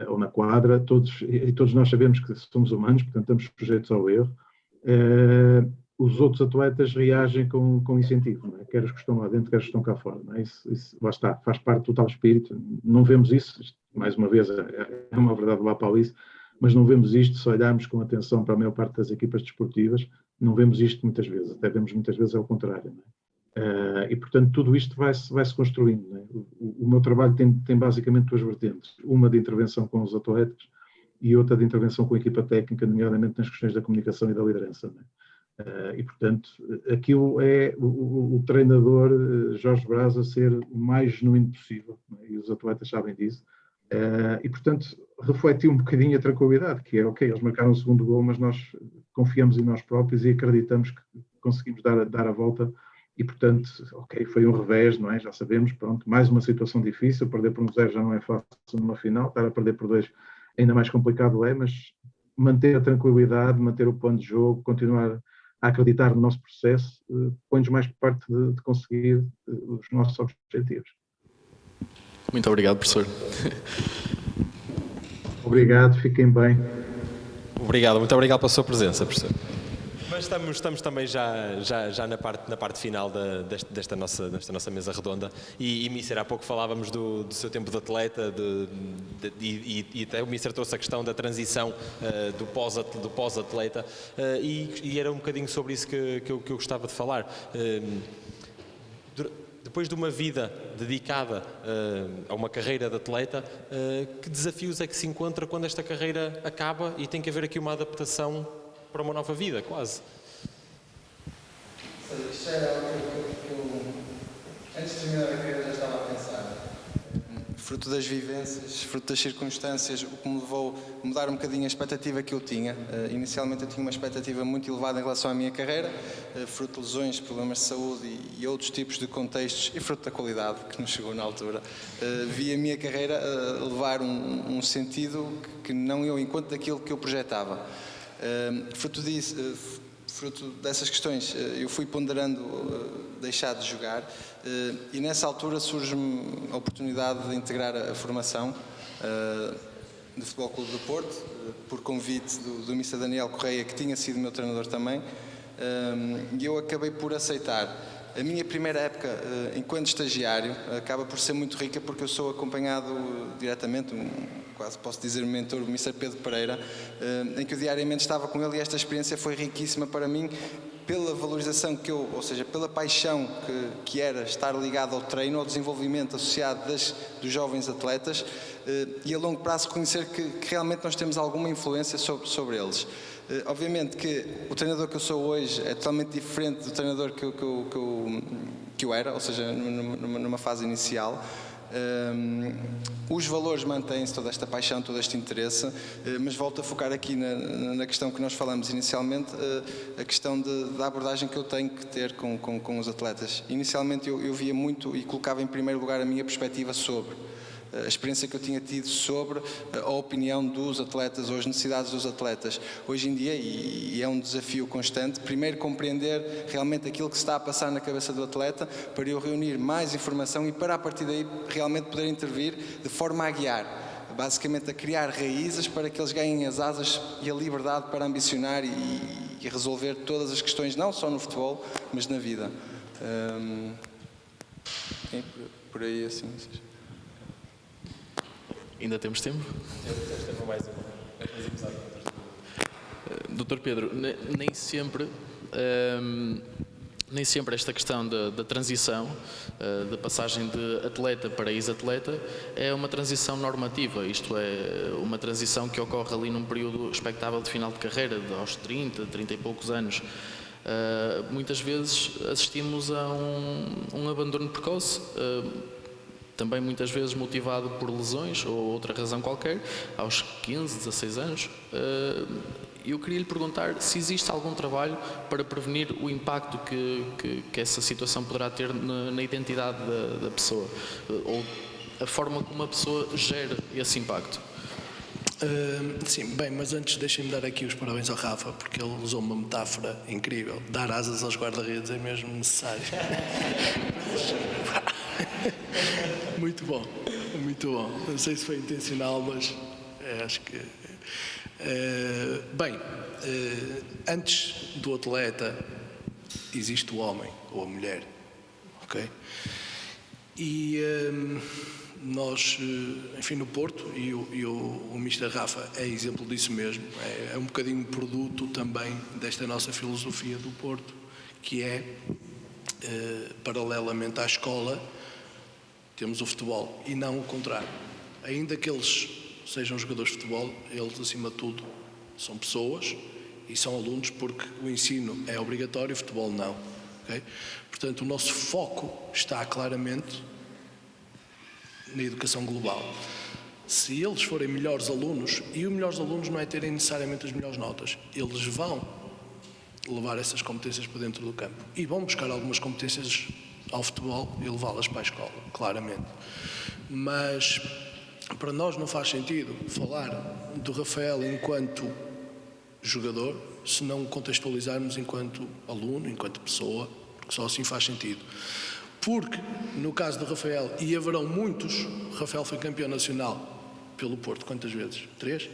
Ou na quadra, todos nós sabemos que somos humanos, portanto estamos sujeitos ao erro. Os outros atletas reagem com incentivo, não é? Quer os que estão lá dentro, quer os que estão cá fora. Não é? Isso lá está, faz parte do tal espírito. Não vemos isso, mais uma vez, é uma verdade lá para isso, mas não vemos isto se olharmos com atenção para a maior parte das equipas desportivas, não vemos isto muitas vezes, até vemos muitas vezes ao contrário. Não é? E, portanto, tudo isto vai-se construindo. Não é? O meu trabalho tem basicamente duas vertentes, uma de intervenção com os atletas e outra de intervenção com a equipa técnica, nomeadamente nas questões da comunicação e da liderança. Não é? E, portanto, aquilo é o treinador Jorge Braz a ser o mais genuíno possível, não é? E os atletas sabem disso. E, portanto, refletiu um bocadinho a tranquilidade, que é, ok, eles marcaram o segundo gol, mas nós confiamos em nós próprios e acreditamos que conseguimos dar a volta. E, portanto, ok, foi um revés, não é? Já sabemos, pronto, mais uma situação difícil, perder por 1-0 já não é fácil numa final, estar a perder por 2 ainda mais complicado é, mas manter a tranquilidade, manter o plano de jogo, continuar a acreditar no nosso processo, põe-nos mais perto de conseguir os nossos objetivos. Muito obrigado, professor. Obrigado, fiquem bem. Obrigado, muito obrigado pela sua presença, professor. Mas estamos também já na parte final desta nossa mesa redonda e Mister, há pouco falávamos do seu tempo de atleta e até o Mister trouxe a questão da transição do pós-atleta e era um bocadinho sobre isso que eu gostava de falar. Depois de uma vida dedicada a uma carreira de atleta, que desafios é que se encontra quando esta carreira acaba e tem que haver aqui uma adaptação para uma nova vida, quase? Isto era algo que eu, antes de terminar a carreira, já estava a pensar. Fruto das vivências, fruto das circunstâncias, o que me levou a mudar um bocadinho a expectativa que eu tinha. Inicialmente eu tinha uma expectativa muito elevada em relação à minha carreira, fruto de lesões, problemas de saúde e outros tipos de contextos, e fruto da qualidade que nos chegou na altura. Vi a minha carreira levar um sentido que não ia ao encontro daquilo que eu projetava. Fruto dessas questões, eu fui ponderando deixar de jogar e nessa altura surge-me a oportunidade de integrar a formação do Futebol Clube do Porto, por convite do Mr. Daniel Correia, que tinha sido meu treinador também, e eu acabei por aceitar. A minha primeira época, enquanto estagiário, acaba por ser muito rica porque eu sou acompanhado diretamente, quase posso dizer, o mentor, o Mr. Pedro Pereira, em que eu diariamente estava com ele e esta experiência foi riquíssima para mim pela valorização ou seja, pela paixão que era estar ligado ao treino, ao desenvolvimento associado dos jovens atletas e a longo prazo reconhecer que realmente nós temos alguma influência sobre eles. Obviamente que o treinador que eu sou hoje é totalmente diferente do treinador que eu era, ou seja, numa fase inicial. Os valores mantêm-se, toda esta paixão, todo este interesse, mas volto a focar aqui na questão que nós falamos inicialmente, a questão da abordagem que eu tenho que ter com os atletas. Inicialmente eu via muito e colocava em primeiro lugar a minha perspectiva sobre a experiência que eu tinha tido sobre a opinião dos atletas ou as necessidades dos atletas. Hoje em dia, e é um desafio constante, primeiro compreender realmente aquilo que se está a passar na cabeça do atleta, para eu reunir mais informação e para a partir daí realmente poder intervir de forma a guiar, basicamente a criar raízes para que eles ganhem as asas e a liberdade para ambicionar e resolver todas as questões, não só no futebol, mas na vida. Por aí assim. Ainda temos tempo? Temos tempo mais Dr. Pedro, nem sempre esta questão da transição, da passagem de atleta para ex-atleta, é uma transição normativa, isto é, uma transição que ocorre ali num período expectável de final de carreira, aos 30 e poucos anos. Muitas vezes assistimos a um abandono precoce, também muitas vezes motivado por lesões ou outra razão qualquer, aos 15, 16 anos. Eu queria lhe perguntar se existe algum trabalho para prevenir o impacto que essa situação poderá ter na identidade da pessoa, ou a forma como a pessoa gera esse impacto. Sim, bem, mas antes deixem-me dar aqui os parabéns ao Rafa, porque ele usou uma metáfora incrível. Dar asas aos guarda-redes é mesmo necessário. Muito bom, muito bom. Não sei se foi intencional, mas acho que... antes do atleta existe o homem ou a mulher, ok? E nós, enfim, no Porto, e o Mr. Rafa é exemplo disso mesmo, é um bocadinho produto também desta nossa filosofia do Porto, que é, paralelamente à escola, temos o futebol, e não o contrário. Ainda que eles sejam jogadores de futebol, eles, acima de tudo, são pessoas e são alunos, porque o ensino é obrigatório, o futebol não. Okay? Portanto, o nosso foco está claramente na educação global. Se eles forem melhores alunos, e os melhores alunos não é terem necessariamente as melhores notas, eles vão levar essas competências para dentro do campo e vão buscar algumas competências ao futebol e levá-las para a escola, claramente. Mas para nós não faz sentido falar do Rafael enquanto jogador se não o contextualizarmos enquanto aluno, enquanto pessoa, porque só assim faz sentido. Porque, no caso do Rafael, e haverão muitos, o Rafael foi campeão nacional pelo Porto, quantas vezes? 3?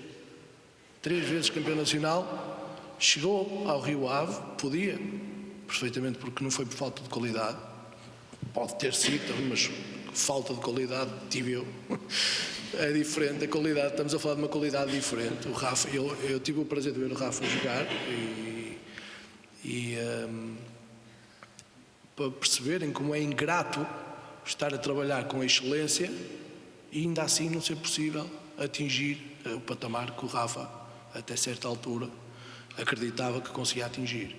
3 vezes campeão nacional, chegou ao Rio Ave, podia, perfeitamente, porque não foi por falta de qualidade, pode ter sido, mas falta de qualidade tive eu. É diferente a qualidade, estamos a falar de uma qualidade diferente. O Rafa, eu tive o prazer de ver o Rafa jogar para perceberem como é ingrato estar a trabalhar com excelência e ainda assim não ser possível atingir o patamar que o Rafa, até certa altura, acreditava que conseguia atingir.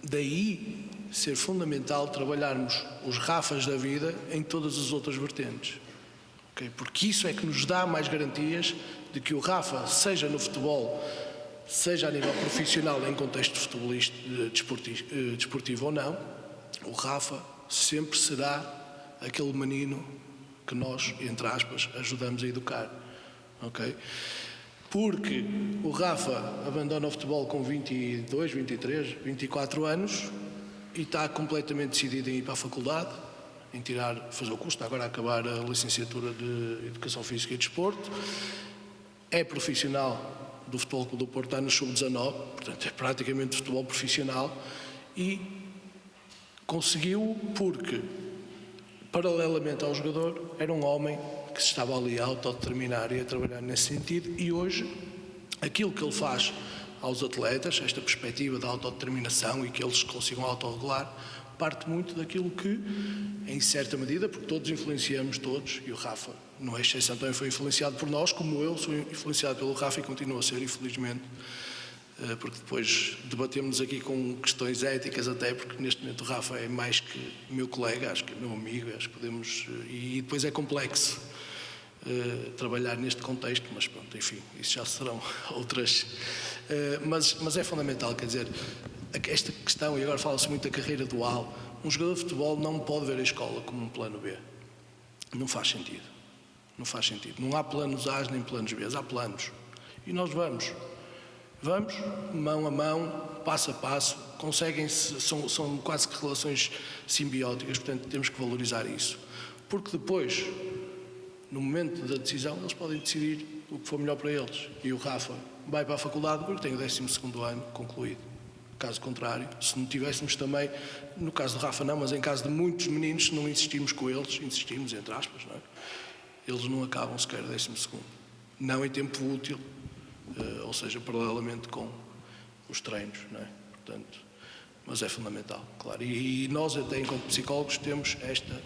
Daí ser fundamental trabalharmos os Rafas da vida em todas as outras vertentes. Okay? Porque isso é que nos dá mais garantias de que o Rafa, seja no futebol, seja a nível profissional em contexto desportivo ou não, o Rafa sempre será aquele menino que nós, entre aspas, ajudamos a educar. Okay? Porque o Rafa abandona o futebol com 22, 23, 24 anos e está completamente decidido em ir para a faculdade, em fazer o curso, está agora a acabar a licenciatura de Educação Física e Desporto, é profissional do Futebol Clube do Porto, está no sub-19, portanto é praticamente futebol profissional, e conseguiu porque, paralelamente ao jogador, era um homem que se estava ali a autodeterminar e a trabalhar nesse sentido, e hoje aquilo que ele faz aos atletas, esta perspectiva da autodeterminação e que eles consigam autorregular, parte muito daquilo que, em certa medida, porque todos influenciamos todos, e o Rafa não é exceção, também foi influenciado por nós, como eu sou influenciado pelo Rafa e continuo a ser, infelizmente, porque depois debatemos aqui com questões éticas até, porque neste momento o Rafa é mais que meu colega, acho que é meu amigo, acho que podemos, e depois é complexo trabalhar neste contexto, mas pronto, enfim, isso já serão outras, mas é fundamental, quer dizer, esta questão, e agora fala-se muito da carreira dual, um jogador de futebol não pode ver a escola como um plano B, não faz sentido, não há planos A nem planos B, há planos, e nós vamos mão a mão, passo a passo, são quase que relações simbióticas, portanto temos que valorizar isso, porque depois, no momento da decisão, eles podem decidir o que for melhor para eles, e o Rafa vai para a faculdade porque tem o 12º ano concluído. Caso contrário, se não tivéssemos também, no caso do Rafa não, mas em caso de muitos meninos, se não insistimos com eles, insistimos entre aspas, não é? Eles não acabam sequer o 12º, não em tempo útil, ou seja, paralelamente com os treinos, não é? Portanto, mas é fundamental, claro. E nós até enquanto psicólogos temos esta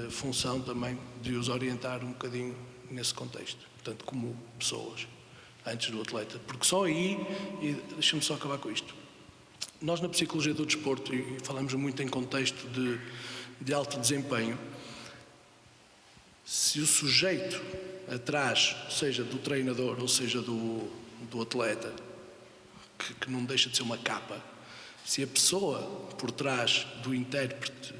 função também de os orientar um bocadinho nesse contexto, portanto, como pessoas, antes do atleta, porque só aí, e deixa-me só acabar com isto, nós na psicologia do desporto, e falamos muito em contexto de alto desempenho, Se o sujeito atrás, seja do treinador ou seja do atleta, que não deixa de ser uma capa, se a pessoa por trás do intérprete,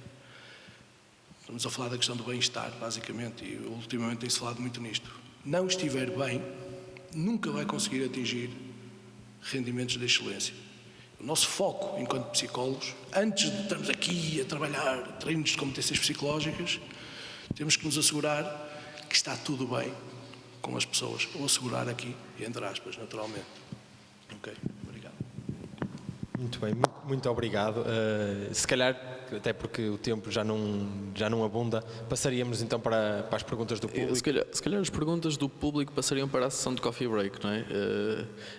estamos a falar da questão do bem-estar, basicamente, e ultimamente tem-se falado muito nisto, não estiver bem, nunca vai conseguir atingir rendimentos de excelência. O nosso foco, enquanto psicólogos, antes de estarmos aqui a trabalhar treinos de competências psicológicas, temos que nos assegurar que está tudo bem com as pessoas. Ou assegurar aqui, entre aspas, naturalmente. Ok, obrigado. Muito bem, muito obrigado. Se calhar, até porque o tempo já não abunda, passaríamos então para as perguntas do público. Se calhar as perguntas do público passariam para a sessão de coffee break, não é?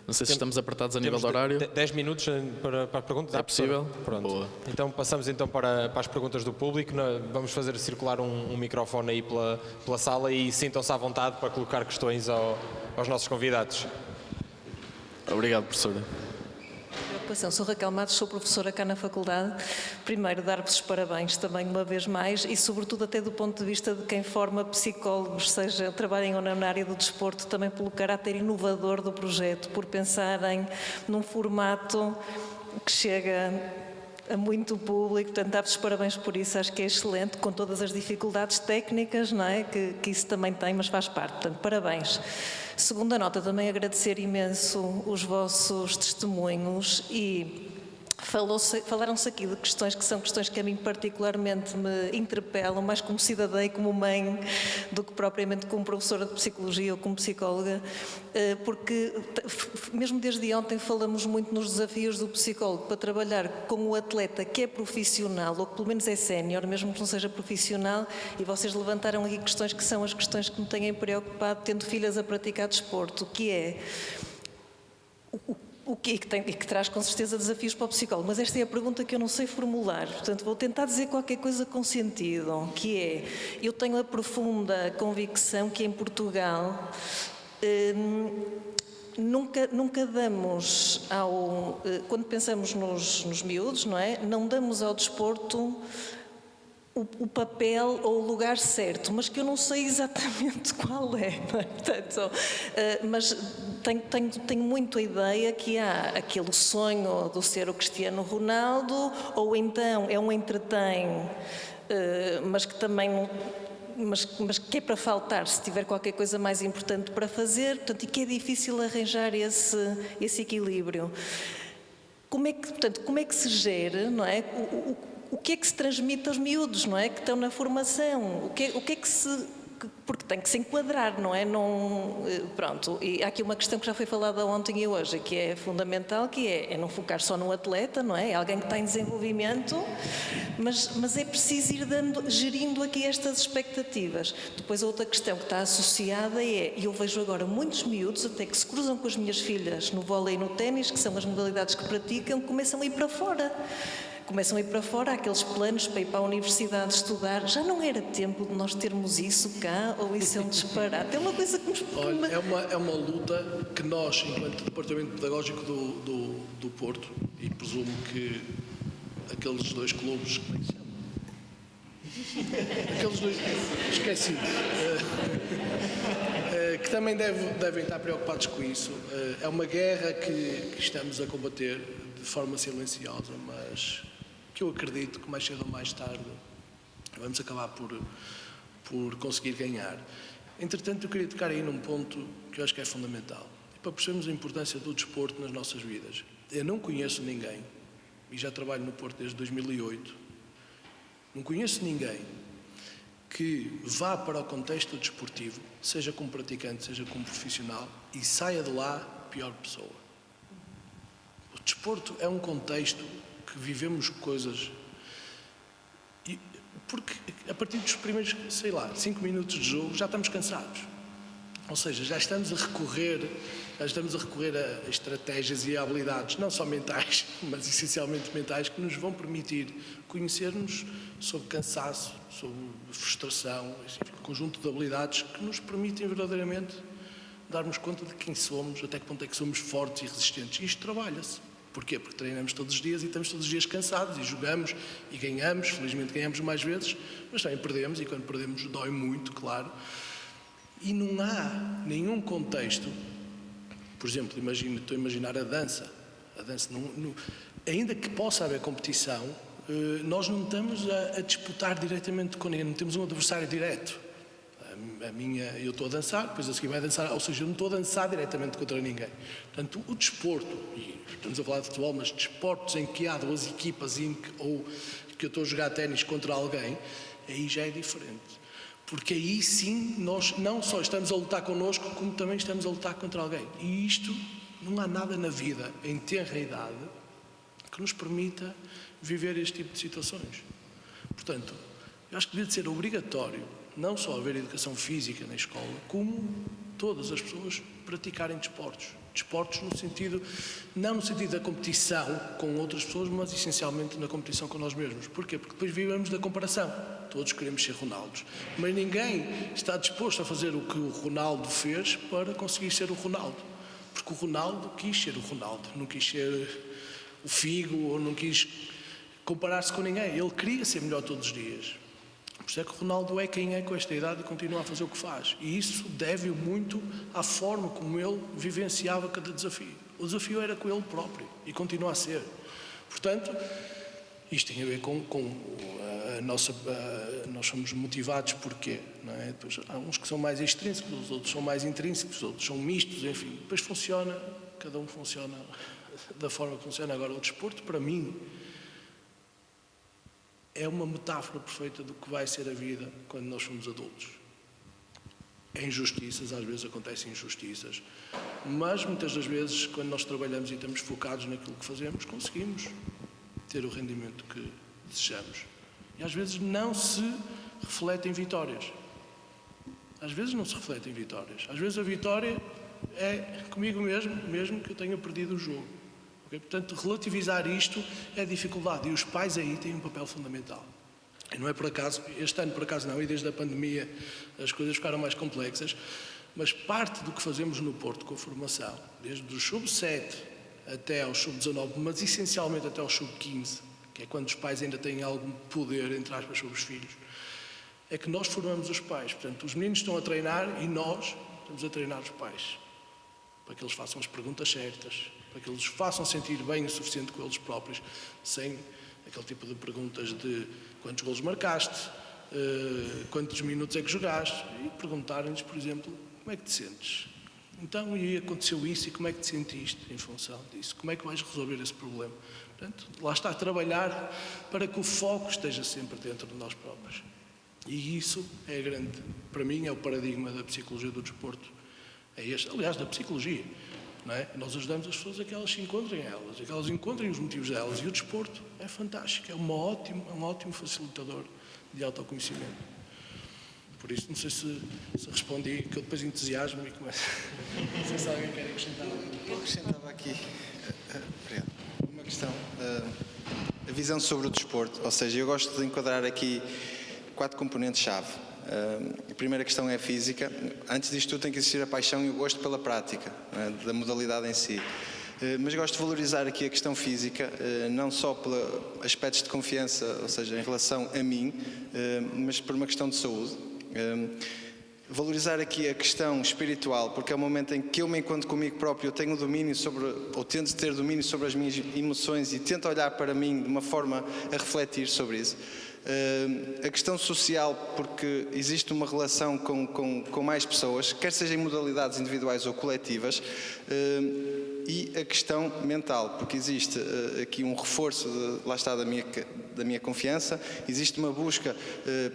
Não sei se estamos apertados a nível de horário. 10 minutos para as perguntas? É possível? Pronto. Boa. Então passamos então para as perguntas do público. Vamos fazer circular um microfone aí pela sala e sintam-se à vontade para colocar questões aos nossos convidados. Obrigado, professora. Sou Raquel Matos, sou professora cá na faculdade. Primeiro, dar-vos os parabéns também uma vez mais e, sobretudo, até do ponto de vista de quem forma psicólogos, seja trabalhem ou não na área do desporto, também pelo caráter inovador do projeto, por pensarem num formato que chega a muito público. Portanto, dar-vos os parabéns por isso, acho que é excelente, com todas as dificuldades técnicas, não é? Que isso também tem, mas faz parte. Portanto, parabéns. Segunda nota, também agradecer imenso os vossos testemunhos e falaram-se aqui de questões que são questões que a mim particularmente me interpelam, mais como cidadã e como mãe do que propriamente como professora de psicologia ou como psicóloga, porque mesmo desde ontem falamos muito nos desafios do psicólogo para trabalhar com o atleta que é profissional ou que pelo menos é sénior, mesmo que não seja profissional, e vocês levantaram aqui questões que são as questões que me têm preocupado tendo filhas a praticar desporto, que é e que traz com certeza desafios para o psicólogo, mas esta é a pergunta que eu não sei formular, portanto vou tentar dizer qualquer coisa com sentido, que é, eu tenho a profunda convicção que em Portugal nunca damos quando pensamos nos miúdos, não é? Não damos ao desporto o papel ou o lugar certo, mas que eu não sei exatamente qual é, não é? Portanto, mas tenho muito a ideia que há aquele sonho do ser o Cristiano Ronaldo, ou então é um entretém, mas que também mas que é para faltar se tiver qualquer coisa mais importante para fazer, portanto, e que é difícil arranjar esse equilíbrio. Como é que se gera, não é? O que é que se transmite aos miúdos, não é? Que estão na formação. O que é que se... Porque tem que se enquadrar, não é? Pronto, e há aqui uma questão que já foi falada ontem e hoje, que é fundamental, que é não focar só no atleta, não é? É alguém que está em desenvolvimento, mas é preciso ir gerindo aqui estas expectativas. Depois a outra questão que está associada e eu vejo agora muitos miúdos, até que se cruzam com as minhas filhas no vôlei e no ténis, que são as modalidades que praticam, começam a ir para fora. Há aqueles planos para ir para a universidade estudar. Já não era tempo de nós termos isso cá, ou isso é um disparate? É uma coisa que nos... Olha, é uma luta que nós, enquanto Departamento Pedagógico do Porto, e presumo que aqueles dois clubes, como é que se chama? Aqueles dois, esqueci, que também devem estar preocupados com isso. É uma guerra que estamos a combater de forma silenciosa, mas que eu acredito que mais cedo ou mais tarde vamos acabar por conseguir ganhar. Entretanto, eu queria tocar aí num ponto que eu acho que é fundamental, para percebermos a importância do desporto nas nossas vidas. Eu não conheço ninguém, e já trabalho no Porto desde 2008, não conheço ninguém que vá para o contexto desportivo, seja como praticante, seja como profissional, e saia de lá pior pessoa. O desporto é um contexto que vivemos coisas, porque a partir dos primeiros, 5 minutos de jogo já estamos cansados. Ou seja, já estamos a recorrer a estratégias e a habilidades, não só mentais, mas essencialmente mentais, que nos vão permitir conhecer-nos sobre cansaço, sobre frustração, um conjunto de habilidades que nos permitem verdadeiramente darmos conta de quem somos, até que ponto é que somos fortes e resistentes. Isto trabalha-se. Porquê? Porque treinamos todos os dias e estamos todos os dias cansados e jogamos e ganhamos, felizmente ganhamos mais vezes, mas também perdemos e quando perdemos dói muito, claro. E não há nenhum contexto, por exemplo, estou a imaginar a dança ainda que possa haver competição, nós não estamos a disputar diretamente com ninguém, não temos um adversário direto. Eu estou a dançar, depois a seguir vai dançar, ou seja, eu não estou a dançar diretamente contra ninguém. Portanto, o desporto, e estamos a falar de futebol, mas desportos em que há duas equipas ou que eu estou a jogar ténis contra alguém, aí já é diferente. Porque aí sim, nós não só estamos a lutar connosco, como também estamos a lutar contra alguém. E isto, não há nada na vida, em tenra idade, que nos permita viver este tipo de situações. Portanto, eu acho que devia de ser obrigatório, não só haver educação física na escola, como todas as pessoas praticarem desportos. Desportos no sentido, não no sentido da competição com outras pessoas, mas essencialmente na competição com nós mesmos. Porquê? Porque depois vivemos da comparação. Todos queremos ser Ronaldos. Mas ninguém está disposto a fazer o que o Ronaldo fez para conseguir ser o Ronaldo. Porque o Ronaldo quis ser o Ronaldo, não quis ser o Figo, ou não quis comparar-se com ninguém. Ele queria ser melhor todos os dias. Por isso é que o Ronaldo é quem é com esta idade e continua a fazer o que faz. E isso deve muito à forma como ele vivenciava cada desafio. O desafio era com ele próprio e continua a ser. Portanto, isto tem a ver com a nossa... nós somos motivados porquê? Não é? Depois, há uns que são mais extrínsecos, os outros são mais intrínsecos, os outros são mistos, enfim. Depois funciona, cada um funciona da forma que funciona. Agora, o desporto, para mim, é uma metáfora perfeita do que vai ser a vida quando nós somos adultos. É injustiças, às vezes acontecem injustiças, mas muitas das vezes, quando nós trabalhamos e estamos focados naquilo que fazemos, conseguimos ter o rendimento que desejamos. E às vezes não se reflete em vitórias. Às vezes não se reflete em vitórias. Às vezes a vitória é comigo mesmo que eu tenha perdido o jogo. Okay? Portanto, relativizar isto é dificuldade e os pais aí têm um papel fundamental. E não é por acaso, este ano por acaso não, e desde a pandemia as coisas ficaram mais complexas, mas parte do que fazemos no Porto com a formação, desde o sub-7 até ao sub-19, mas essencialmente até ao sub-15, que é quando os pais ainda têm algum poder, entre aspas, sobre os filhos, é que nós formamos os pais. Portanto, os meninos estão a treinar e nós estamos a treinar os pais, para que eles façam as perguntas certas, para que eles façam sentir bem o suficiente com eles próprios, sem aquele tipo de perguntas de quantos golos marcaste, quantos minutos é que jogaste, e perguntarem-lhes, por exemplo, como é que te sentes? Então, e aconteceu isso, e como é que te sentiste em função disso? Como é que vais resolver esse problema? Portanto, lá está a trabalhar para que o foco esteja sempre dentro de nós próprios. E isso é grande, para mim, é o paradigma da psicologia do desporto. É este, aliás, da psicologia. Não é? Nós ajudamos as pessoas a que elas se encontrem elas, a que elas encontrem os motivos delas. E o desporto é fantástico, é um ótimo facilitador de autoconhecimento. Por isso, não sei se respondi, que eu depois entusiasmo e começo. Não sei se alguém quer acrescentar. Eu acrescentava aqui uma questão, a visão sobre o desporto. Ou seja, eu gosto de enquadrar aqui 4 componentes-chave. A primeira questão é a física. Antes disto tudo tem que existir a paixão e o gosto pela prática, da modalidade em si. Mas gosto de valorizar aqui a questão física, não só por aspectos de confiança, ou seja, em relação a mim, mas por uma questão de saúde. Valorizar aqui a questão espiritual, porque é o momento em que eu me encontro comigo próprio, eu tenho domínio sobre, ou tento ter domínio sobre as minhas emoções e tento olhar para mim de uma forma a refletir sobre isso. A questão social, porque existe uma relação com mais pessoas, quer seja em modalidades individuais ou coletivas, e a questão mental, porque existe aqui um reforço, lá está, da minha confiança, existe uma busca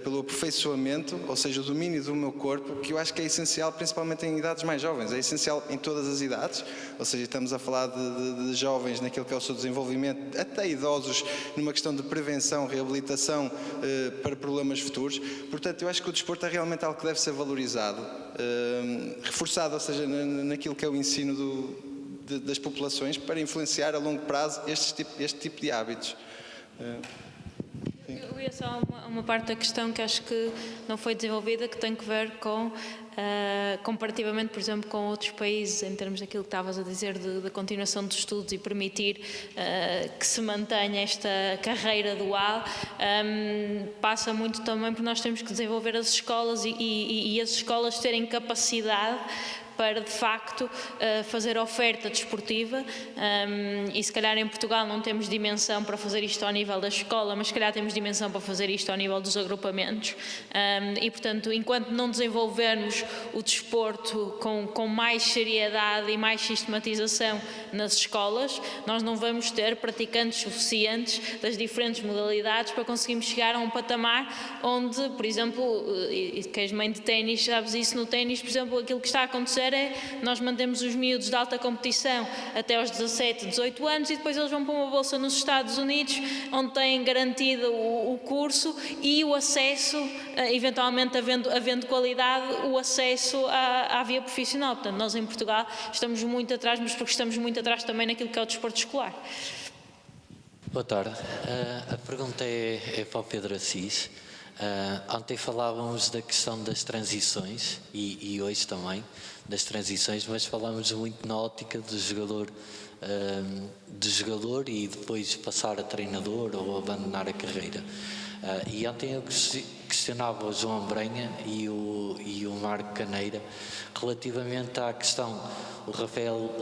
pelo aperfeiçoamento, ou seja, o domínio do meu corpo, que eu acho que é essencial, principalmente em idades mais jovens, é essencial em todas as idades, ou seja, estamos a falar de jovens naquilo que é o seu desenvolvimento, até idosos, numa questão de prevenção, reabilitação para problemas futuros. Portanto, eu acho que o desporto é realmente algo que deve ser valorizado, reforçado, ou seja, naquilo que é o ensino das populações, para influenciar a longo prazo este tipo de hábitos. Eu ia só uma parte da questão que acho que não foi desenvolvida, que tem que ver com, comparativamente, por exemplo, com outros países, em termos daquilo que estavas a dizer, da continuação dos estudos e permitir que se mantenha esta carreira dual, passa muito também porque nós temos que desenvolver as escolas e as escolas terem capacidade para, de facto, fazer oferta desportiva, e se calhar em Portugal não temos dimensão para fazer isto ao nível da escola, mas se calhar temos dimensão para fazer isto ao nível dos agrupamentos, e portanto, enquanto não desenvolvermos o desporto com mais seriedade e mais sistematização nas escolas, nós não vamos ter praticantes suficientes das diferentes modalidades para conseguirmos chegar a um patamar onde, por exemplo, e que és mãe de ténis, sabes isso, no ténis, por exemplo, aquilo que está a acontecer é nós mantemos os miúdos de alta competição até aos 17, 18 anos e depois eles vão para uma bolsa nos Estados Unidos onde têm garantido o curso e o acesso, eventualmente havendo qualidade, o acesso à via profissional. Portanto, nós em Portugal estamos muito atrás, mas porque estamos muito atrás também naquilo que é o desporto escolar. Boa tarde. A pergunta é para o Pedro Assis. Ontem falávamos da questão das transições e hoje também das transições, mas falamos muito na ótica do jogador e depois passar a treinador ou abandonar a carreira. E ontem eu questionava o João Brenha e o Marco Caneira relativamente à questão. O Rafael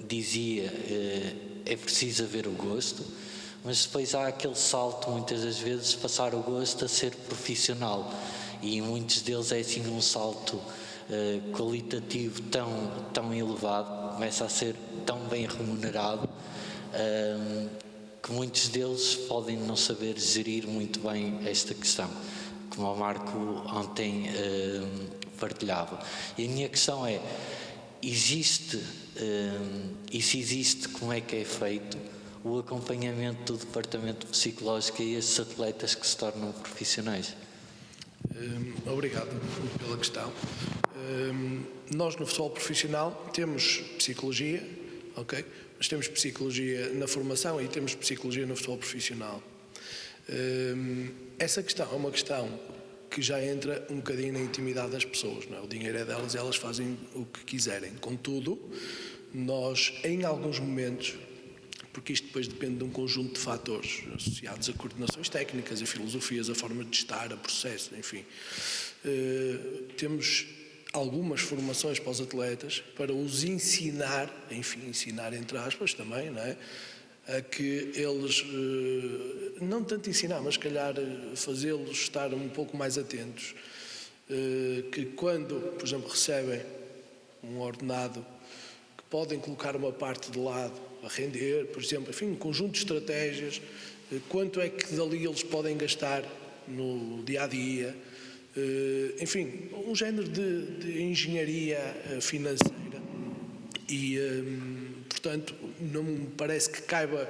dizia é preciso haver o gosto, mas depois há aquele salto, muitas das vezes, passar o gosto a ser profissional, e muitos deles é assim um salto qualitativo tão elevado, começa a ser tão bem remunerado, que muitos deles podem não saber gerir muito bem esta questão, como o Marco ontem partilhava. E a minha questão é, existe, e se existe, como é que é feito o acompanhamento do departamento psicológico a estes atletas que se tornam profissionais? Obrigado pela questão. Nós no futebol profissional temos psicologia, ok? Mas temos psicologia na formação e temos psicologia no futebol profissional. Essa questão é uma questão que já entra um bocadinho na intimidade das pessoas, não é? O dinheiro é delas e elas fazem o que quiserem. Contudo, nós em alguns momentos, porque isto depois depende de um conjunto de fatores associados a coordenações técnicas, a filosofias, a forma de estar, a processo, enfim. Temos algumas formações para os atletas para os ensinar, enfim, ensinar entre aspas também, não é? A que eles, não tanto ensinar, mas se calhar fazê-los estar um pouco mais atentos, que quando, por exemplo, recebem um ordenado, que podem colocar uma parte de lado a render, por exemplo, enfim, um conjunto de estratégias, quanto é que dali eles podem gastar no dia-a-dia, enfim, um género de engenharia financeira e, portanto, não me parece que caiba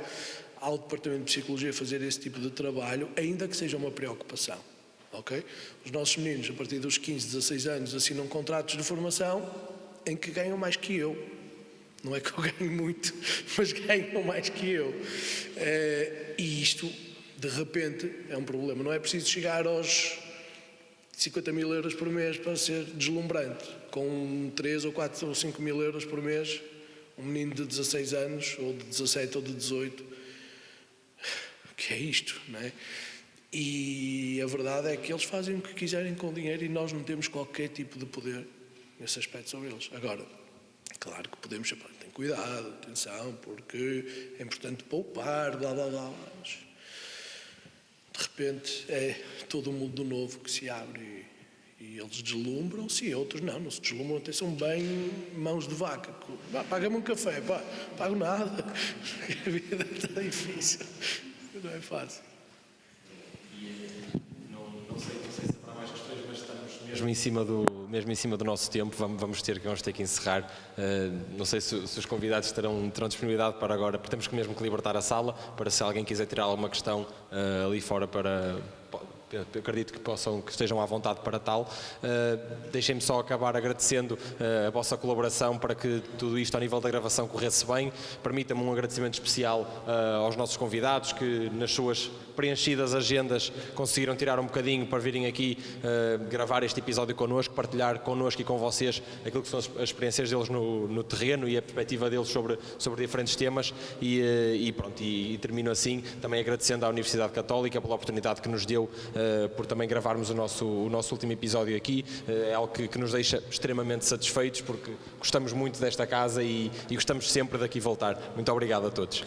ao Departamento de Psicologia fazer esse tipo de trabalho, ainda que seja uma preocupação, ok? Os nossos meninos, a partir dos 15, 16 anos, assinam contratos de formação em que ganham mais que eu. Não é que eu ganho muito, mas ganham mais que eu. E isto, de repente, é um problema. Não é preciso chegar aos 50 mil euros por mês para ser deslumbrante. Com 3 ou 4 ou 5 mil euros por mês, um menino de 16 anos, ou de 17 ou de 18, o que é isto, não é? E a verdade é que eles fazem o que quiserem com o dinheiro e nós não temos qualquer tipo de poder nesse aspecto sobre eles. Agora, claro que podemos chamar, tem cuidado, atenção, porque é importante poupar, blá blá blá, mas de repente é todo um mundo novo que se abre e eles deslumbram-se e outros não se deslumbram, até são bem mãos de vaca. Paga-me um café, pá, pago nada, a vida está difícil, não é fácil. Não sei se haverá mais questões, mas estamos mesmo em cima do nosso tempo, vamos ter que encerrar. Não sei se os convidados terão disponibilidade para agora, porque temos mesmo que libertar a sala, para se alguém quiser tirar alguma questão ali fora eu acredito que estejam à vontade para tal. Deixem-me só acabar agradecendo a vossa colaboração para que tudo isto, ao nível da gravação, corresse bem. Permita-me um agradecimento especial aos nossos convidados, que nas suas preenchidas agendas conseguiram tirar um bocadinho para virem aqui gravar este episódio connosco, partilhar connosco e com vocês aquilo que são as experiências deles no terreno e a perspectiva deles sobre diferentes temas. E termino assim, também agradecendo à Universidade Católica pela oportunidade que nos deu por também gravarmos o nosso último episódio aqui. É algo que nos deixa extremamente satisfeitos, porque gostamos muito desta casa e gostamos sempre de aqui voltar. Muito obrigado a todos.